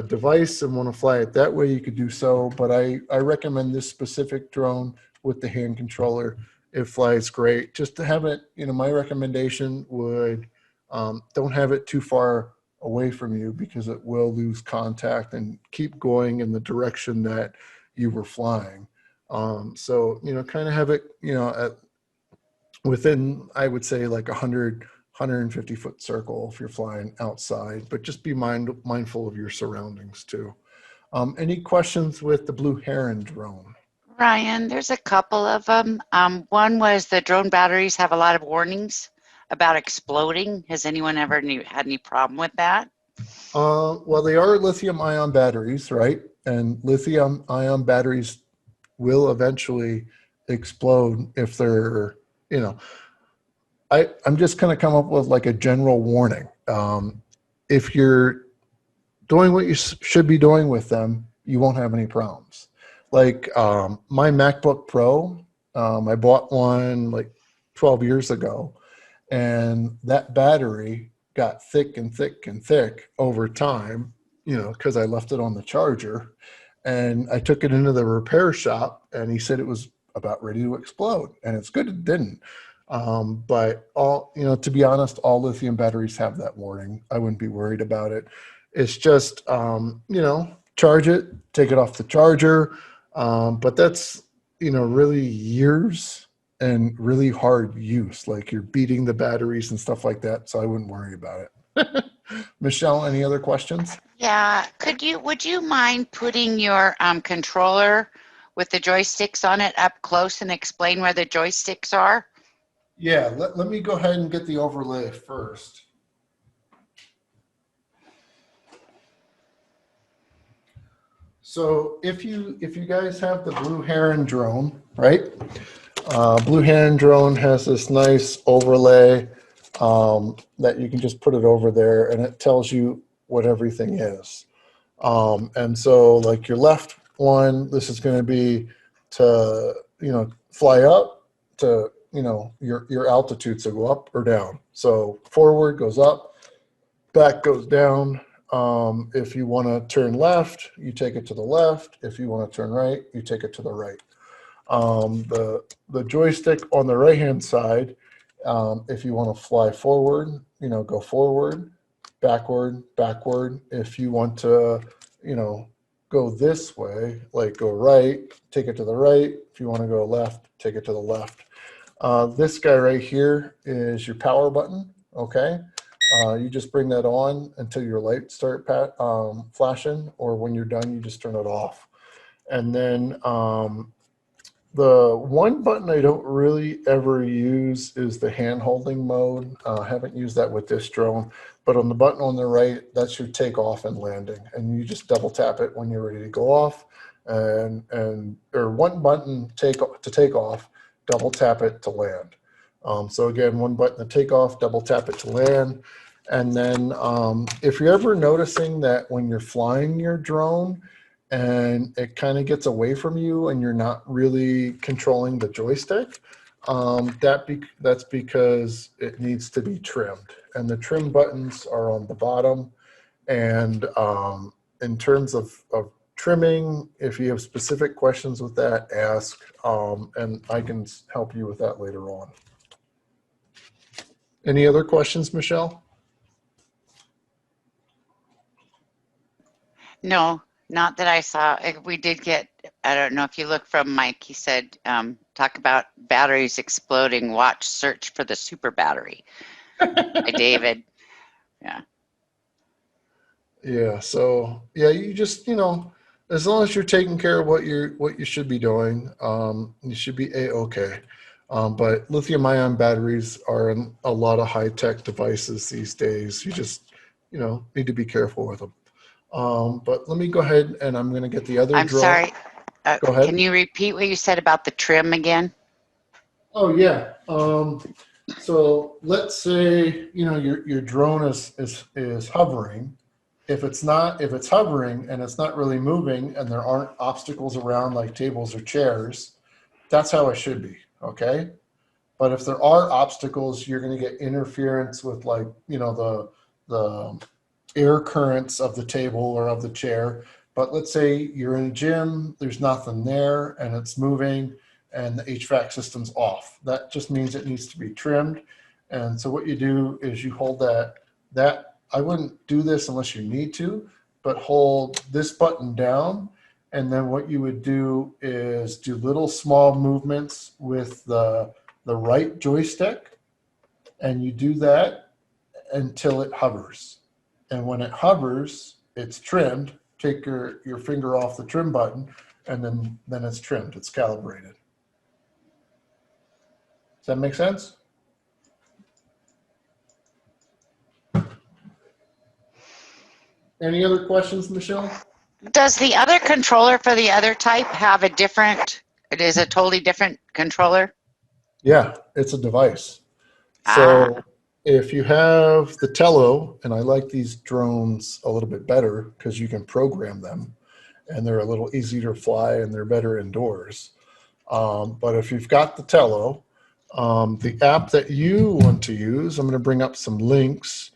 device and want to fly it that way, you could do so. But I recommend this specific drone with the hand controller. It flies great. Just to have it, my recommendation would don't have it too far away from you because it will lose contact, and keep going in the direction that you were flying. So, kind of have it, within, I would say, like 150 foot circle if you're flying outside, but just be mindful of your surroundings too. Any questions with the Blue Heron drone? Ryan, there's a couple of them. One was the drone batteries have a lot of warnings about exploding. Has anyone ever had any problem with that? Well, they are lithium ion batteries, right? And lithium ion batteries will eventually explode if they're, I'm just going to come up with like a general warning. If you're doing what you should be doing with them, you won't have any problems. Like my MacBook Pro, I bought one like 12 years ago, and that battery got thick and thick and thick over time, because I left it on the charger. And I took it into the repair shop, and he said it was about ready to explode. And it's good it didn't. But to be honest, all lithium batteries have that warning. I wouldn't be worried about it. It's just, charge it, take it off the charger. But that's, really years and really hard use. Like you're beating the batteries and stuff like that. So I wouldn't worry about it. Michelle, any other questions? Yeah, would you mind putting your controller with the joysticks on it up close and explain where the joysticks are? Yeah, let me go ahead and get the overlay first. So if you guys have the Blue Heron drone, right? Blue Heron drone has this nice overlay that you can just put it over there, and it tells you what everything is. And so like your left one, this is going to be to, fly up to, your altitudes will go up or down. So forward goes up, back goes down. If you want to turn left, you take it to the left. If you want to turn right, you take it to the right. The joystick on the right-hand side, if you want to fly forward, go forward, backward, backward. If you want to, go this way, like go right, take it to the right. If you want to go left, take it to the left. This guy right here is your power button, okay? You just bring that on until your lights start flashing, or when you're done, you just turn it off. And then the one button I don't really ever use is the hand holding mode. I haven't used that with this drone, but on the button on the right, that's your takeoff and landing. And you just double tap it when you're ready to go off, or one button to take off, double tap it to land. So again, one button to take off, double tap it to land. And then if you're ever noticing that when you're flying your drone and it kind of gets away from you and you're not really controlling the joystick, that's because it needs to be trimmed. And the trim buttons are on the bottom. And in terms of trimming, if you have specific questions with that, ask, and I can help you with that later on. Any other questions, Michelle? No, not that I saw. We did get, I don't know if you look from Mike, he said, talk about batteries exploding, watch search for the super battery. By David. Yeah. Yeah, so yeah, you just, as long as you're taking care of what you should be doing, you should be a-okay. But lithium ion batteries are in a lot of high-tech devices these days. You just, need to be careful with them. But let me go ahead and I'm going to get the other I'm drone. sorry. Go Can ahead. you repeat what you said about the trim again? Oh yeah. So let's say, your drone is hovering. If it's hovering and it's not really moving and there aren't obstacles around like tables or chairs, that's how it should be, okay? But if there are obstacles, you're going to get interference with like, the air currents of the table or of the chair. But let's say you're in a gym, there's nothing there and it's moving and the HVAC system's off. That just means it needs to be trimmed. And so what you do is you hold that I wouldn't do this unless you need to, but hold this button down. And then what you would do is do little small movements with the right joystick. And you do that until it hovers. And when it hovers, it's trimmed. Take your finger off the trim button, and then it's trimmed. It's calibrated. Does that make sense? Any other questions, Michelle? Does the other controller for the other type have it is a totally different controller? Yeah, it's a device. Ah, So if you have the Tello, and I like these drones a little bit better because you can program them and they're a little easier to fly and they're better indoors. But if you've got the Tello, the app that you want to use, I'm going to bring up some links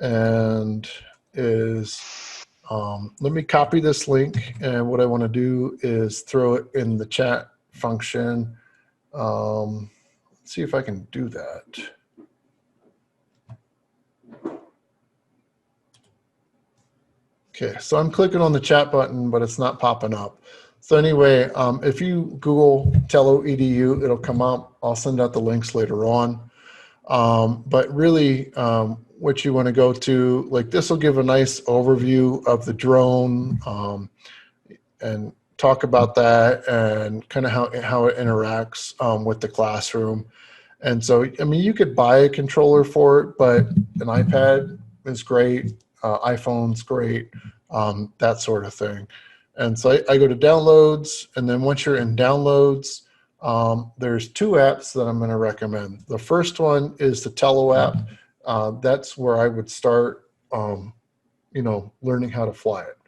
and let me copy this link. And what I want to do is throw it in the chat function. Let's see if I can do that. Okay, so I'm clicking on the chat button, but it's not popping up. So anyway, if you Google Tello EDU, it'll come up. I'll send out the links later on. But really, what you want to go to, like this will give a nice overview of the drone and talk about that and kind of how it interacts with the classroom. And so, I mean, you could buy a controller for it, but an iPad is great, iPhone's great, that sort of thing. And so I go to downloads, and then once you're in downloads, there's two apps that I'm going to recommend. The first one is the Tello app. That's where I would start, learning how to fly it.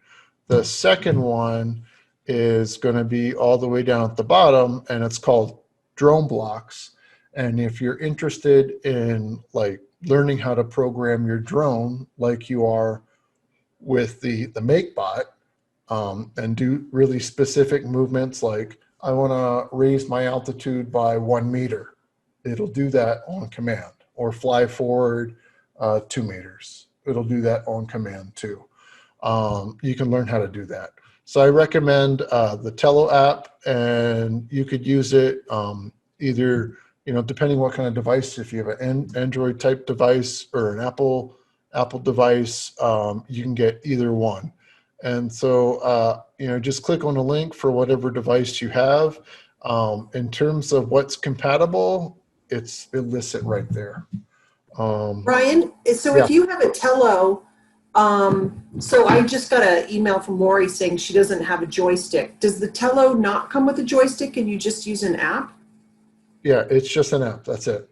The second one is going to be all the way down at the bottom, and it's called Drone Blocks. And if you're interested in like learning how to program your drone like you are with the MakeBot, and do really specific movements like I want to raise my altitude by 1 meter. It'll do that on command, or fly forward 2 meters. It'll do that on command too. You can learn how to do that. So I recommend the Tello app, and you could use it either, depending what kind of device. If you have an Android type device or an Apple device, you can get either one. And so, just click on the link for whatever device you have. In terms of what's compatible, it's illicit right there. Brian, so Yeah. if you have a Tello, so I just got an email from Lori saying she doesn't have a joystick. Does the Tello not come with a joystick and you just use an app? Yeah, it's just an app. That's it.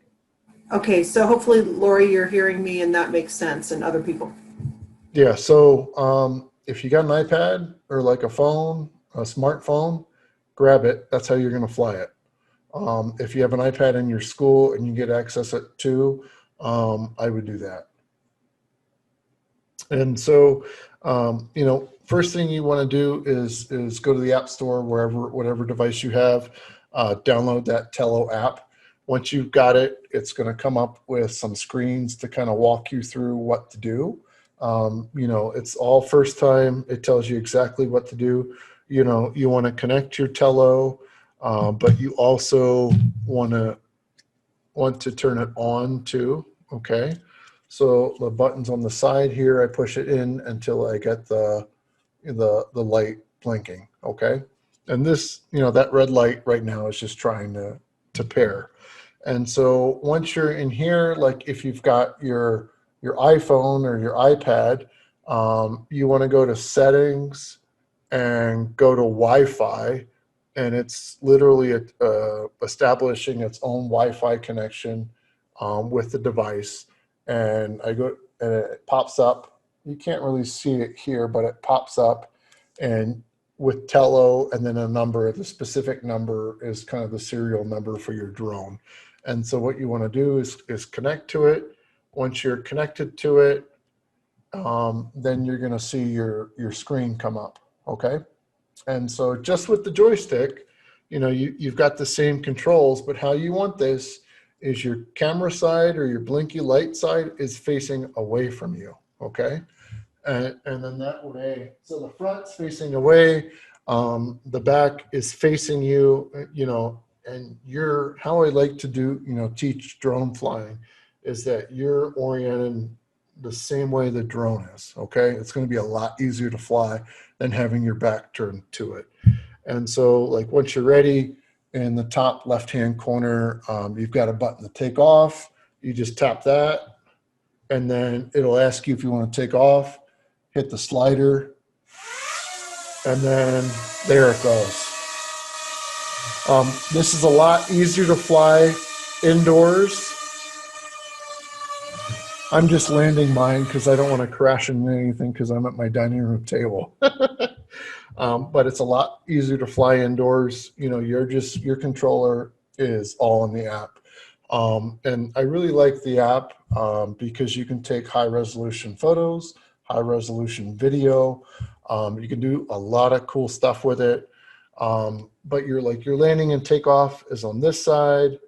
Okay, so hopefully, Lori, you're hearing me and that makes sense, and other people. Yeah. So if you got an iPad or like a phone, a smartphone, grab it. That's how you're going to fly it. If you have an iPad in your school and you get access to, I would do that. And so, first thing you want to do is go to the App Store, whatever device you have, download that Tello app. Once you've got it, it's going to come up with some screens to kind of walk you through what to do. It's all first time. It tells you exactly what to do. You want to connect your tello, but you also want to turn it on too. Okay. So the buttons on the side here, I push it in until I get the light blinking. Okay. And this, that red light right now is just trying to pair. And so once you're in here, like if you've got your iPhone or your iPad, you want to go to settings and go to Wi-Fi, and it's literally establishing its own Wi-Fi connection with the device. And and it pops up. You can't really see it here, but it pops up, and with Tello and then a number. The specific number is kind of the serial number for your drone. And so what you want to do is connect to it. Once you're connected to it, then you're going to see your screen come up. Okay. And so just with the joystick, you've got the same controls, but how you want this is your camera side or your blinky light side is facing away from you. Okay. And then that way, so the front's facing away, the back is facing you, and how I like to do, teach drone flying is that you're oriented the same way the drone is. Okay. It's going to be a lot easier to fly than having your back turned to it. And so like once you're ready, in the top left-hand corner, you've got a button to take off. You just tap that, and then it'll ask you if you want to take off. Hit the slider, and then there it goes. This is a lot easier to fly indoors. I'm just landing mine because I don't want to crash into anything because I'm at my dining room table. But it's a lot easier to fly indoors. Your controller is all in the app. And I really like the app because you can take high resolution photos, high resolution video. You can do a lot of cool stuff with it. But your landing and takeoff is on this side.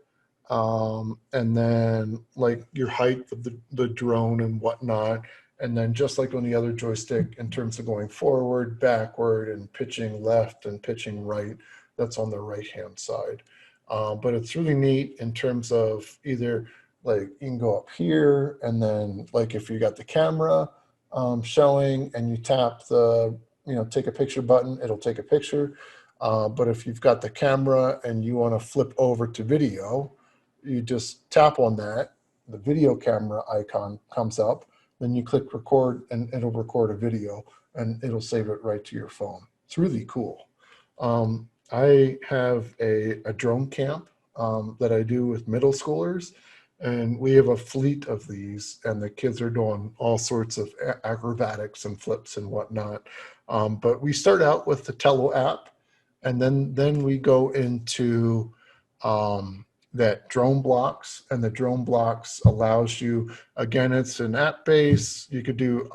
And then like your height of the drone and whatnot. And then just like on the other joystick, in terms of going forward, backward, and pitching left and pitching right, that's on the right-hand side. But it's really neat in terms of either like you can go up here, and then like if you got the camera showing and you tap the, take a picture button, it'll take a picture. But if you've got the camera and you want to flip over to video, you just tap on that, the video camera icon comes up, then you click record and it'll record a video and it'll save it right to your phone. It's really cool. I have a drone camp that I do with middle schoolers, and we have a fleet of these, and the kids are doing all sorts of acrobatics and flips and whatnot. But we start out with the Tello app, and then we go into that drone blocks, and the drone blocks allows you, again, it's an app base. You could do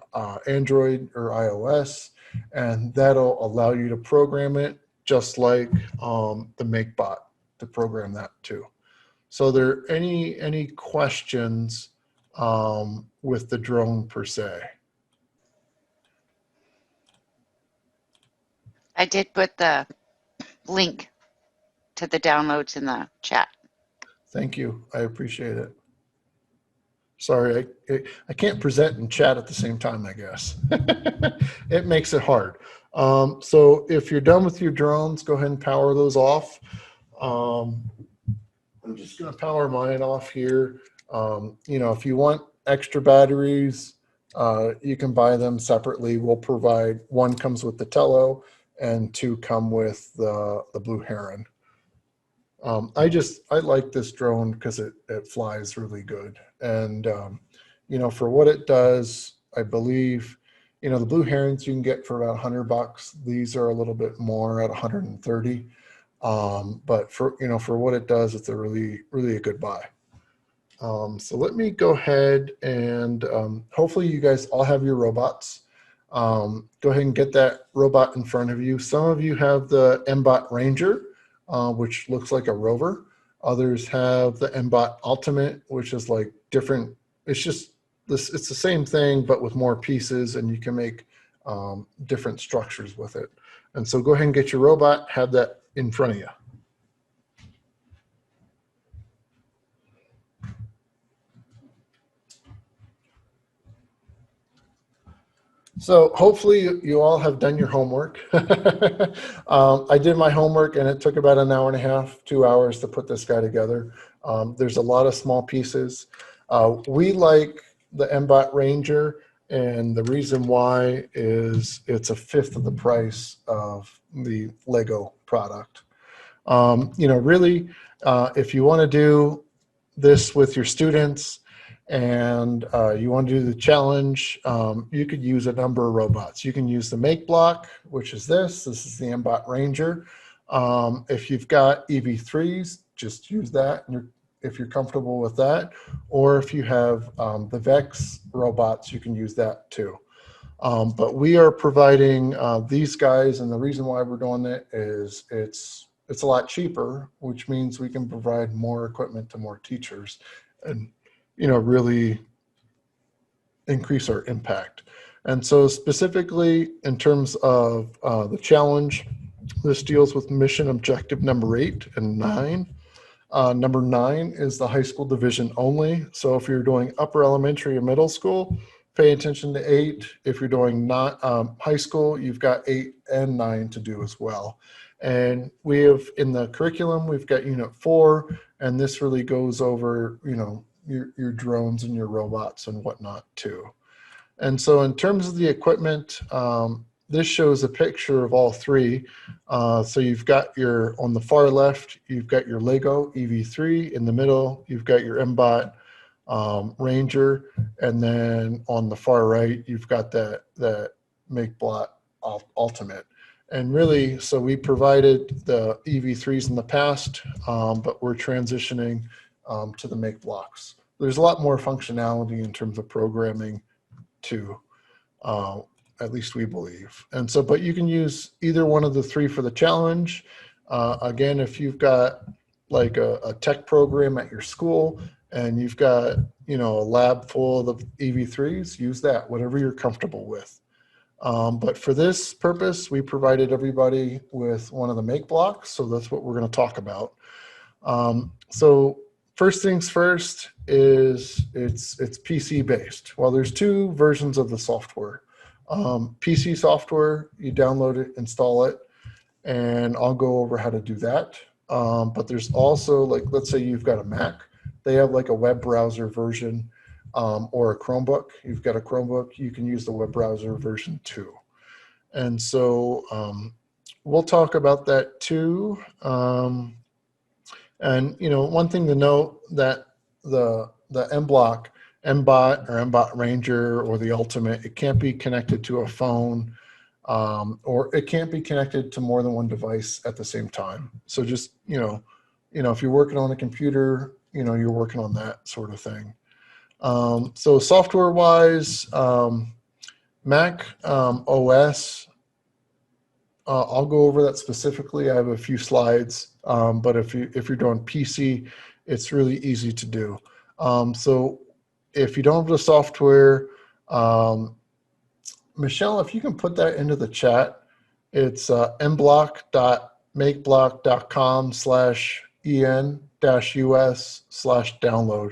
Android or iOS, and that'll allow you to program it just like the MakeBot to program that too. So there any questions with the drone per se? I did put the link to the downloads in the chat. Thank you. I appreciate it. Sorry, I can't present and chat at the same time, I guess. It makes it hard. So if you're done with your drones, go ahead and power those off. I'm just going to power mine off here. If you want extra batteries, you can buy them separately. We'll provide, one comes with the Tello and two come with the Blue Heron. I like this drone because it flies really good. And, for what it does, I believe, the Blue Herons you can get for about $100. These are a little bit more at 130. But for what it does, it's a really, really a good buy. So let me go ahead and hopefully you guys all have your robots. Go ahead and get that robot in front of you. Some of you have the MBot Ranger, which looks like a rover. Others have the MBot Ultimate, which is like different. It's just this. It's the same thing, but with more pieces, and you can make different structures with it. And so go ahead and get your robot. Have that in front of you. So hopefully you all have done your homework. I did my homework and it took about an hour and a half, 2 hours to put this guy together. There's a lot of small pieces. We like the MBot Ranger, and the reason why is it's a fifth of the price of the Lego product. Really, if you want to do this with your students, and you want to do the challenge, you could use a number of robots. You can use the Make Block, which is this. This is the MBot Ranger. If you've got EV3s, just use that if you're comfortable with that. Or if you have the Vex robots, you can use that too. But we are providing these guys, and the reason why we're doing it is it's a lot cheaper, which means we can provide more equipment to more teachers and really increase our impact. And so specifically in terms of the challenge, this deals with mission objective number 8 and 9. Number 9 is the high school division only. So if you're doing upper elementary or middle school, pay attention to 8. If you're doing not high school, you've got 8 and 9 to do as well. And we have in the curriculum, we've got unit 4, and this really goes over, your drones and your robots and whatnot too. And so in terms of the equipment, this shows a picture of all three. So you've got on the far left, you've got your Lego EV3. In the middle, you've got your MBot Ranger. And then on the far right, you've got that Make Block Ultimate. And really, so we provided the EV3s in the past, but we're transitioning to the Make Blocks. There's a lot more functionality in terms of programming too, at least we believe. And so, but you can use either one of the three for the challenge. Again, if you've got like a tech program at your school and you've got, a lab full of EV3s, use that, whatever you're comfortable with. But for this purpose, we provided everybody with one of the Make Blocks. So that's what we're going to talk about. So first things first is it's PC based. Well, there's two versions of the software. PC software, you download it, install it, and I'll go over how to do that. But there's also, like, let's say you've got a Mac. They have like a web browser version or a Chromebook. You've got a Chromebook, you can use the web browser version too. And so we'll talk about that too. And one thing to note that the MBot or MBot Ranger or the Ultimate, it can't be connected to a phone or it can't be connected to more than one device at the same time. So just, if you're working on a computer, you're working on that sort of thing. So software wise, Mac OS, I'll go over that specifically. I have a few slides, but if you're doing PC, it's really easy to do. So if you don't have the software, Michelle, if you can put that into the chat, it's mblock.makeblock.com/en-us/download.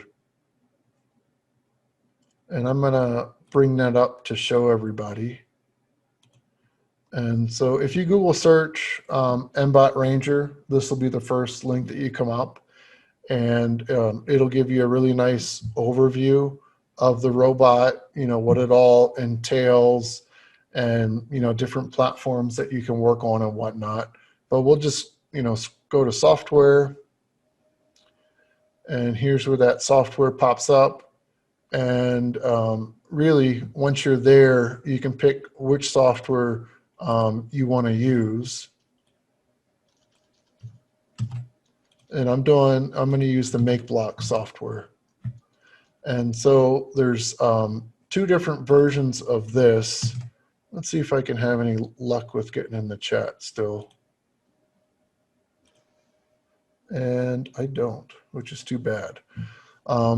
And I'm going to bring that up to show everybody. And so if you Google search MBot Ranger, this will be the first link that you come up. And it'll give you a really nice overview of the robot, what it all entails and, different platforms that you can work on and whatnot. But we'll just, go to software. And here's where that software pops up. And really, once you're there, you can pick which software you want to use. And I'm going to use the Make Block software. And so there's two different versions of this. Let's see if I can have any luck with getting in the chat still. and I don't, which is too bad.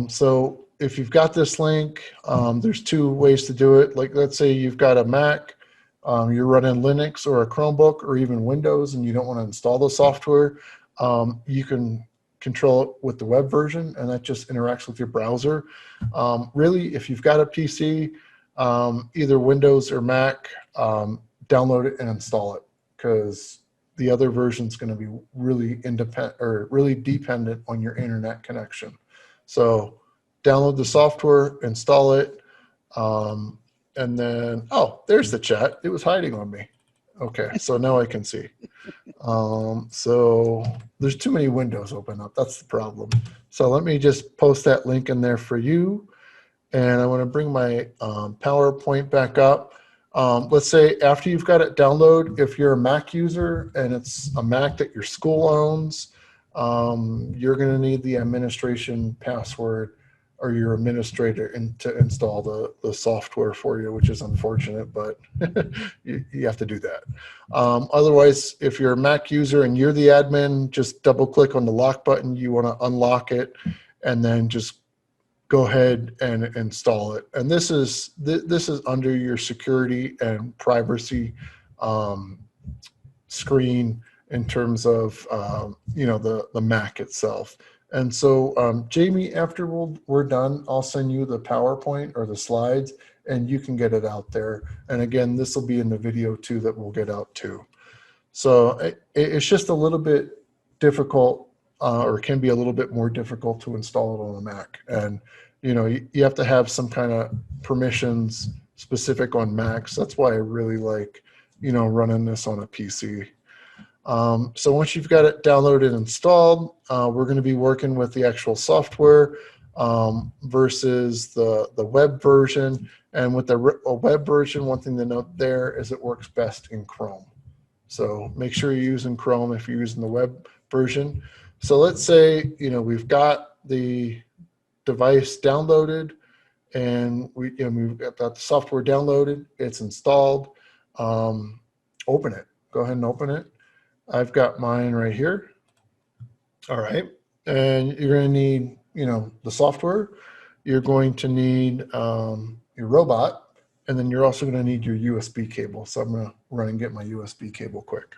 So if you've got this link, there's two ways to do it. Like, let's say you've got a Mac, you're running Linux or a Chromebook or even Windows, and you don't want to install the software. You can control it with the web version, and that just interacts with your browser. Really, if you've got a PC, either Windows or Mac, download it and install it, because the other version is going to be really independent or really dependent on your internet connection. So download the software, install it, and then, oh, there's the chat. It was hiding on me. Okay, so now I can see. So there's too many windows open up. That's the problem. So let me just post that link in there for you. And I want to bring my PowerPoint back up. Let's say after you've got it download, if you're a Mac user and it's a Mac that your school owns, you're going to need the administration password or your administrator to install the software for you, which is unfortunate, but you have to do that. Otherwise, if you're a Mac user and you're the admin, just double click on the lock button. You want to unlock it and then just go ahead and install it. And this is under your security and privacy screen in terms of the Mac itself. And so Jamie, after we're done, I'll send you the PowerPoint or the slides, and you can get it out there. And again, this will be in the video too that we'll get out too. So it's just a little bit difficult, or can be a little bit more difficult to install it on a Mac. And you have to have some kind of permissions specific on Macs. That's why I really like running this on a PC. So once you've got it downloaded and installed, we're going to be working with the actual software versus the web version. And with the web version, one thing to note there is it works best in Chrome. So make sure you're using Chrome if you're using the web version. So let's say we've got the device downloaded, and we've got the software downloaded. It's installed. Open it. Go ahead and open it. I've got mine right here. All right. And you're going to need, the software. You're going to need your robot. And then you're also going to need your USB cable. So I'm going to run and get my USB cable quick.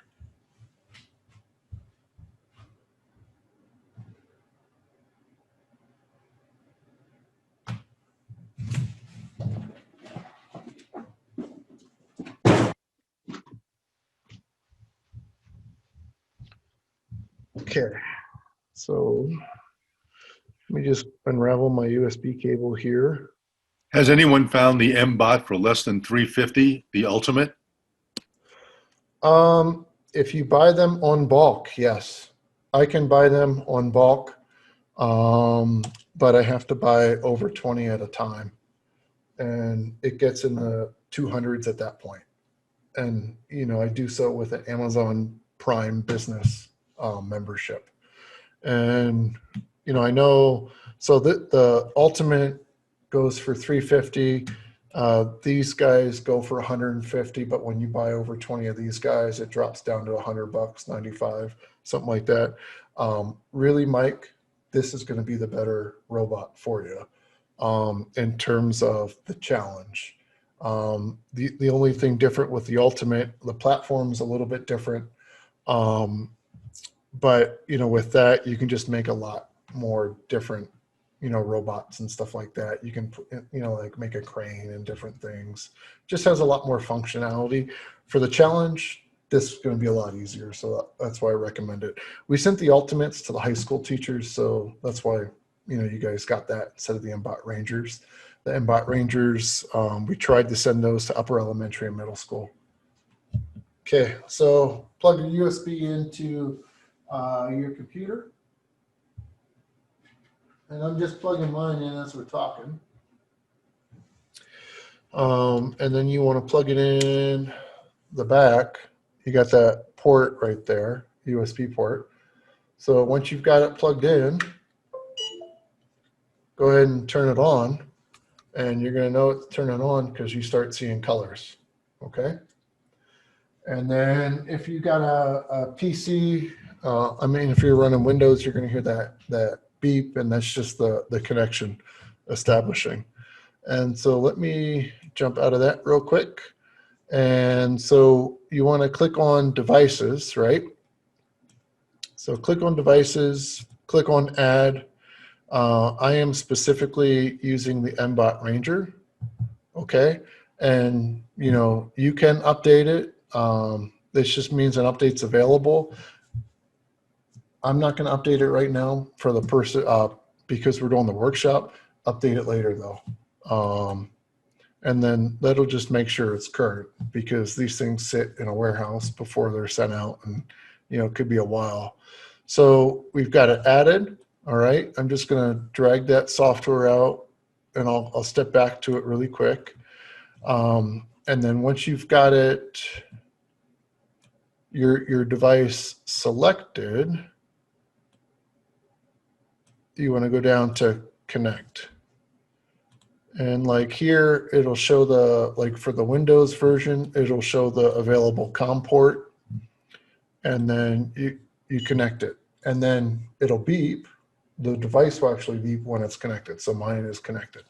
Okay, so let me just unravel my USB cable here. Has anyone found the M-Bot for less than $350, the ultimate? If you buy them on bulk, yes. I can buy them on bulk, but I have to buy over 20 at a time. And it gets in the 200s at that point. And, I do so with an Amazon Prime business membership. And, I know, so the ultimate goes for $350. These guys go for $150, but when you buy over 20 of these guys, it drops down to $100, 95, something like that. Really, Mike, this is going to be the better robot for you in terms of the challenge. The only thing different with the ultimate, the platform's a little bit different. But, with that, you can just make a lot more different, robots and stuff like that. You can, like make a crane and different things. Just has a lot more functionality. For the challenge, this is going to be a lot easier. So that's why I recommend it. We sent the ultimates to the high school teachers. So that's why, you guys got that instead of the MBOT Rangers. The MBOT Rangers, we tried to send those to upper elementary and middle school. Okay, so plug your USB into your computer. And I'm just plugging mine in as we're talking. And then you want to plug it in the back. You got that port right there, USB port. So once you've got it plugged in, go ahead and turn it on. And you're going to know it's turning on because you start seeing colors. Okay. And then if you got a PC I mean, if you're running Windows, you're going to hear that beep, and that's just the connection establishing. And so let me jump out of that real quick. And so you want to click on devices, right? So click on devices, click on add. I am specifically using the MBot Ranger, okay? And you can update it. This just means an update's available. I'm not going to update it right now for the person because we're doing the workshop. Update it later though. And then that'll just make sure it's current, because these things sit in a warehouse before they're sent out, and it could be a while. So we've got it added. All right. I'm just going to drag that software out, and I'll step back to it really quick. And then once you've got it, your device selected, you want to go down to connect. And like here, it'll show for the Windows version, it'll show the available COM port, and then you connect it, and then it'll beep. The device will actually beep when it's connected. So mine is connected.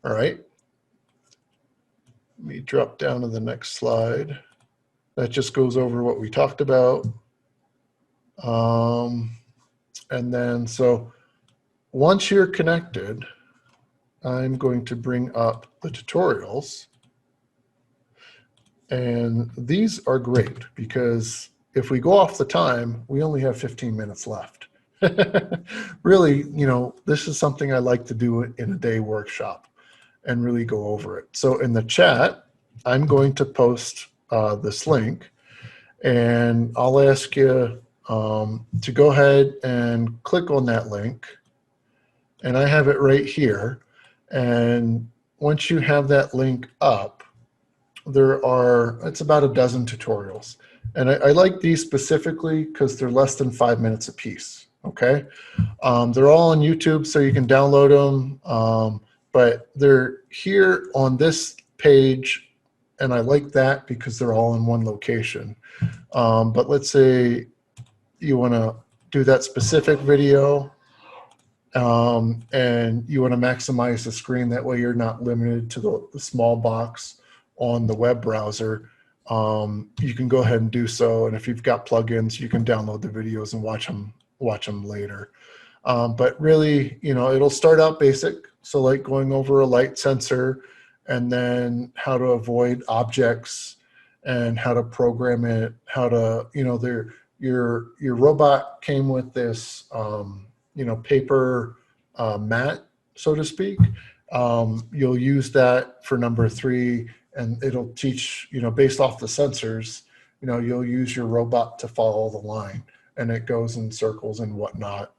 All right. Let me drop down to the next slide. That just goes over what we talked about. And then, so once you're connected, I'm going to bring up the tutorials. And these are great because if we go off the time, we only have 15 minutes left. Really, this is something I like to do in a day workshop and really go over it. So in the chat, I'm going to post this link, and I'll ask you to go ahead and click on that link. And I have it right here. And once you have that link up, it's about a dozen tutorials. And I like these specifically because they're less than 5 minutes a piece, okay? They're all on YouTube, so you can download them, but they're here on this page, and I like that because they're all in one location. But let's say you want to do that specific video, and you want to maximize the screen. That way you're not limited to the small box on the web browser. You can go ahead and do so. And if you've got plugins, you can download the videos and watch them later. But really, it'll start out basic. So like going over a light sensor, and then how to avoid objects, and how to program it, how to, your robot came with this, paper mat, so to speak. You'll use that for number 3, and it'll teach, based off the sensors, you'll use your robot to follow the line, and it goes in circles and whatnot.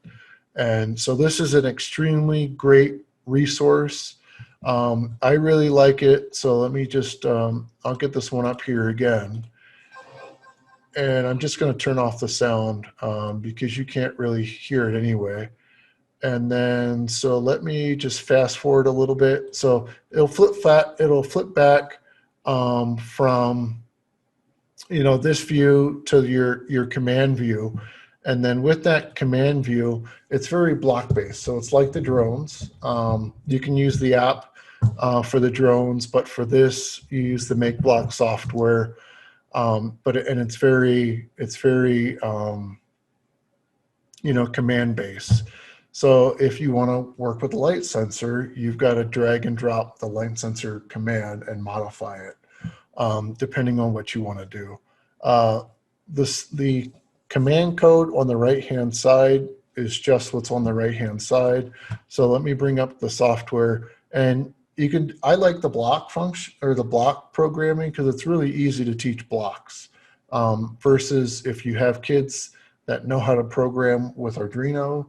And so this is an extremely great resource. I really like it. So let me just, I'll get this one up here again. And I'm just going to turn off the sound because you can't really hear it anyway. And then, so let me just fast forward a little bit. So it'll flip back from, this view to your command view. And then with that command view, it's very block based. So it's like the drones. You can use the app for the drones, but for this, you use the Make Block software. It's very command based. So if you want to work with the light sensor, you've got to drag and drop the light sensor command and modify it depending on what you want to do. The command code on the right-hand side is just what's on the right-hand side. So let me bring up the software, and I like the block function or the block programming because it's really easy to teach blocks versus if you have kids that know how to program with Arduino,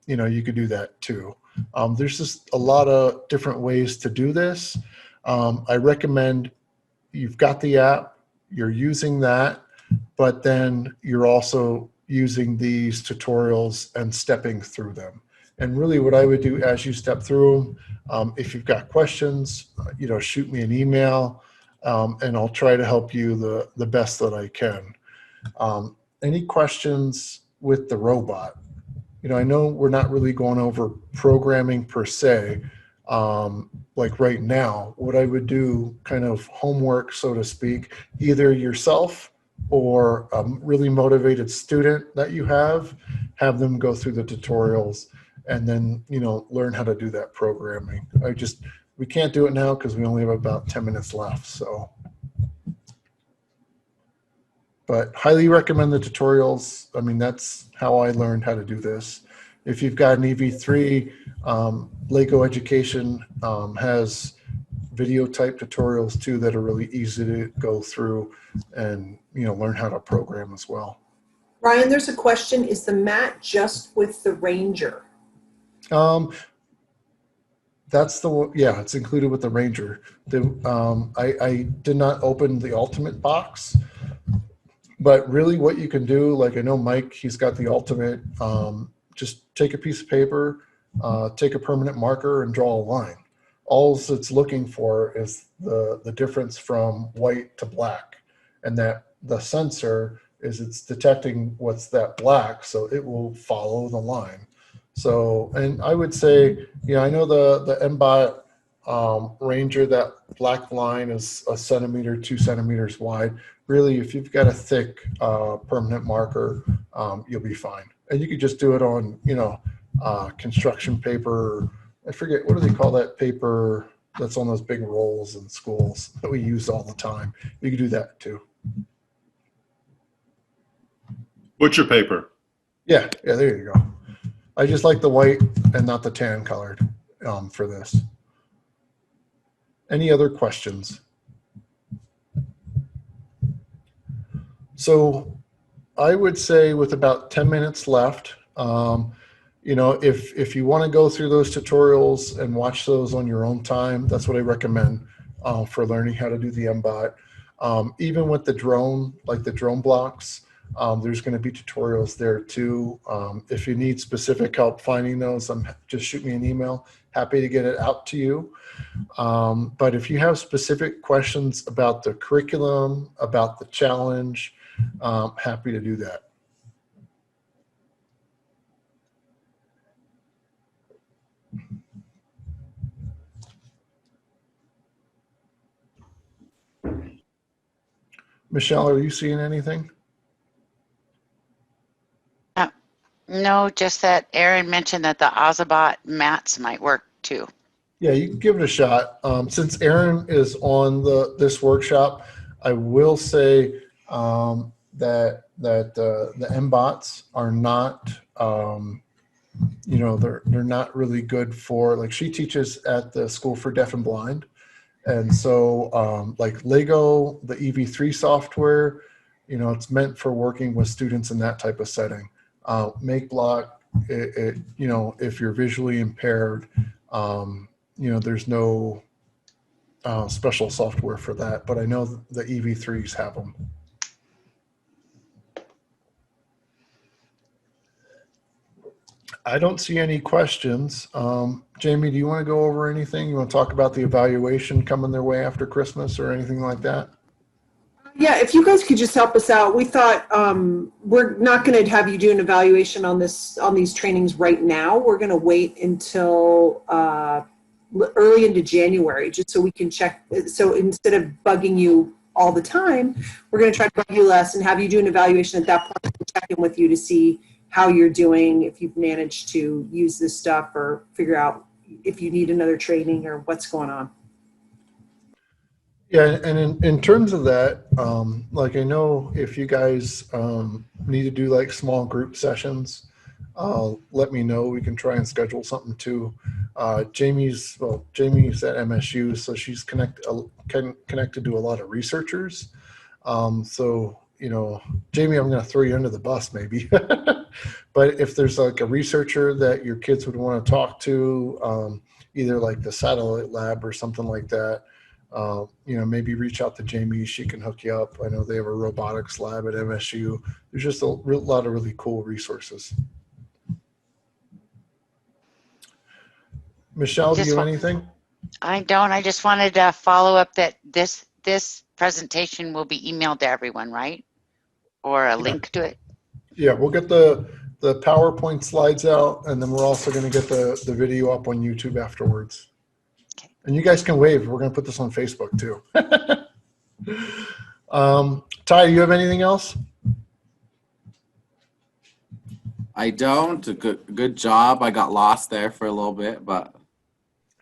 you could do that too. There's just a lot of different ways to do this. I recommend you've got the app, you're using that, but then you're also using these tutorials and stepping through them. And really what I would do as you step through them, if you've got questions, shoot me an email and I'll try to help you the best that I can. any questions with the robot? I know we're not really going over programming per se, like right now. What I would do, kind of homework, so to speak, either yourself or a really motivated student that you have them go through the tutorials and then, learn how to do that programming. We can't do it now because we only have about 10 minutes left. So, but highly recommend the tutorials. I mean, that's how I learned how to do this. If you've got an EV3, Lego Education has video type tutorials too that are really easy to go through and, learn how to program as well. Ryan, there's a question. Is the mat just with the Ranger? That's the one. Yeah, it's included with the Ranger. I did not open the Ultimate box, but really what you can do, like I know Mike, he's got the Ultimate. Just take a piece of paper, take a permanent marker and draw a line. All it's looking for is the difference from white to black, and that the sensor it's detecting what's that black, so it will follow the line. So, and I would say, I know the MBOT Ranger, that black line is 1 centimeter, 2 centimeters wide. Really, if you've got a thick permanent marker, you'll be fine. And you could just do it on, construction paper. I forget, what do they call that paper that's on those big rolls in schools that we use all the time? You could do that too. Butcher paper. Yeah, there you go. I just like the white and not the tan colored for this. Any other questions? So I would say with about 10 minutes left, if you want to go through those tutorials and watch those on your own time, that's what I recommend for learning how to do the MBOT. Even with the drone, like the drone blocks, there's going to be tutorials there too. If you need specific help finding those, just shoot me an email. Happy to get it out to you. But if you have specific questions about the curriculum, about the challenge, happy to do that. Michelle, are you seeing anything? No, just that Aaron mentioned that the Ozobot mats might work too. Yeah, you can give it a shot. Since Aaron is on this workshop, I will say that the MBOTs are not, they're not really good for, like, she teaches at the School for Deaf and Blind. And so like Lego, the EV3 software, it's meant for working with students in that type of setting. MakeBlock, if you're visually impaired, there's no special software for that, but I know the EV3s have them. I don't see any questions. Jamie, do you want to go over anything? You want to talk about the evaluation coming their way after Christmas or anything like that? Yeah, if you guys could just help us out. We thought we're not going to have you do an evaluation on these trainings right now. We're going to wait until early into January, just so we can check. So instead of bugging you all the time, we're going to try to bug you less and have you do an evaluation at that point and check in with you to see how you're doing, if you've managed to use this stuff or figure out if you need another training or what's going on. Yeah, and in terms of that, like I know if you guys need to do like small group sessions, let me know. We can try and schedule something too. Jamie's at MSU, so she's connected to a lot of researchers. So, Jamie, I'm going to throw you under the bus maybe. But if there's like a researcher that your kids would want to talk to, either like the satellite lab or something like that, maybe reach out to Jamie. She can hook you up. I know they have a robotics lab at MSU. There's just a lot of really cool resources. Michelle, do you have anything? I don't. I just wanted to follow up that this presentation will be emailed to everyone, right? Or a link to it? Yeah, we'll get the PowerPoint slides out, and then we're also going to get the video up on YouTube afterwards. Okay. And you guys can wave. We're going to put this on Facebook too. Ty, you have anything else? I don't. Good job. I got lost there for a little bit, but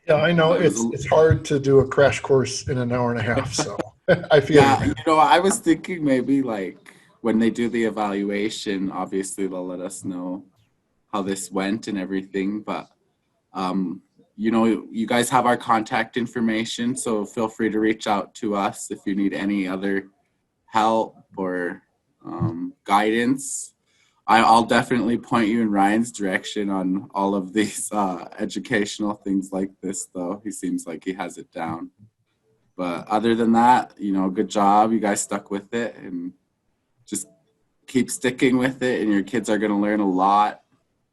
Yeah, I know It was it's hard to do a crash course in an hour and a half. So I feel yeah, you. I was thinking maybe like when they do the evaluation, obviously they'll let us know how this went and everything. But you guys have our contact information, so feel free to reach out to us if you need any other help or guidance. I'll definitely point you in Ryan's direction on all of these educational things like this, though. He seems like he has it down. But other than that, good job. You guys stuck with it, and just keep sticking with it, and your kids are going to learn a lot.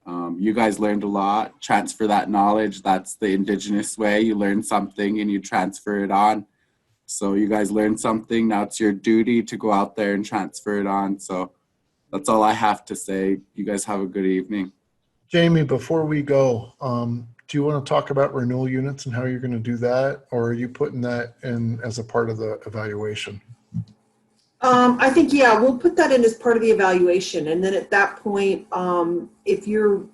You guys learned a lot. Transfer that knowledge. That's the Indigenous way. You learn something and you transfer it on. So you guys learned something. Now it's your duty to go out there and transfer it on. So that's all I have to say. You guys have a good evening. Jamie, before we go, do you want to talk about renewal units and how you're going to do that? Or are you putting that in as a part of the evaluation? I think, yeah, we'll put that in as part of the evaluation. And then at that point, if you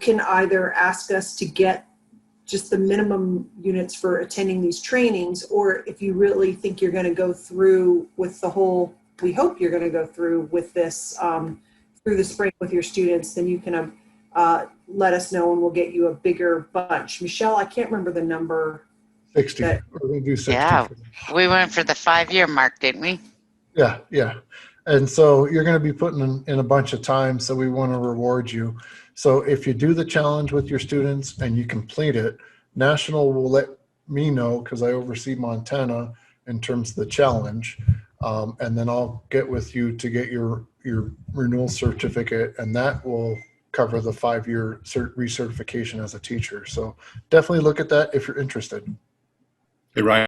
can either ask us to get just the minimum units for attending these trainings, or if you really think you're going to go through with the whole, we hope you're going to go through with this through the spring with your students, then you can let us know and we'll get you a bigger bunch. Michelle, I can't remember the number. 60. We're going to do 60. Yeah, we went for the 5-year mark, didn't we? Yeah, yeah. And so you're going to be putting in a bunch of time, so we want to reward you. So if you do the challenge with your students and you complete it, National will let me know because I oversee Montana in terms of the challenge. And then I'll get with you to get your renewal certificate, and that will cover the 5-year recertification as a teacher. So definitely look at that if you're interested. Hey, Ryan.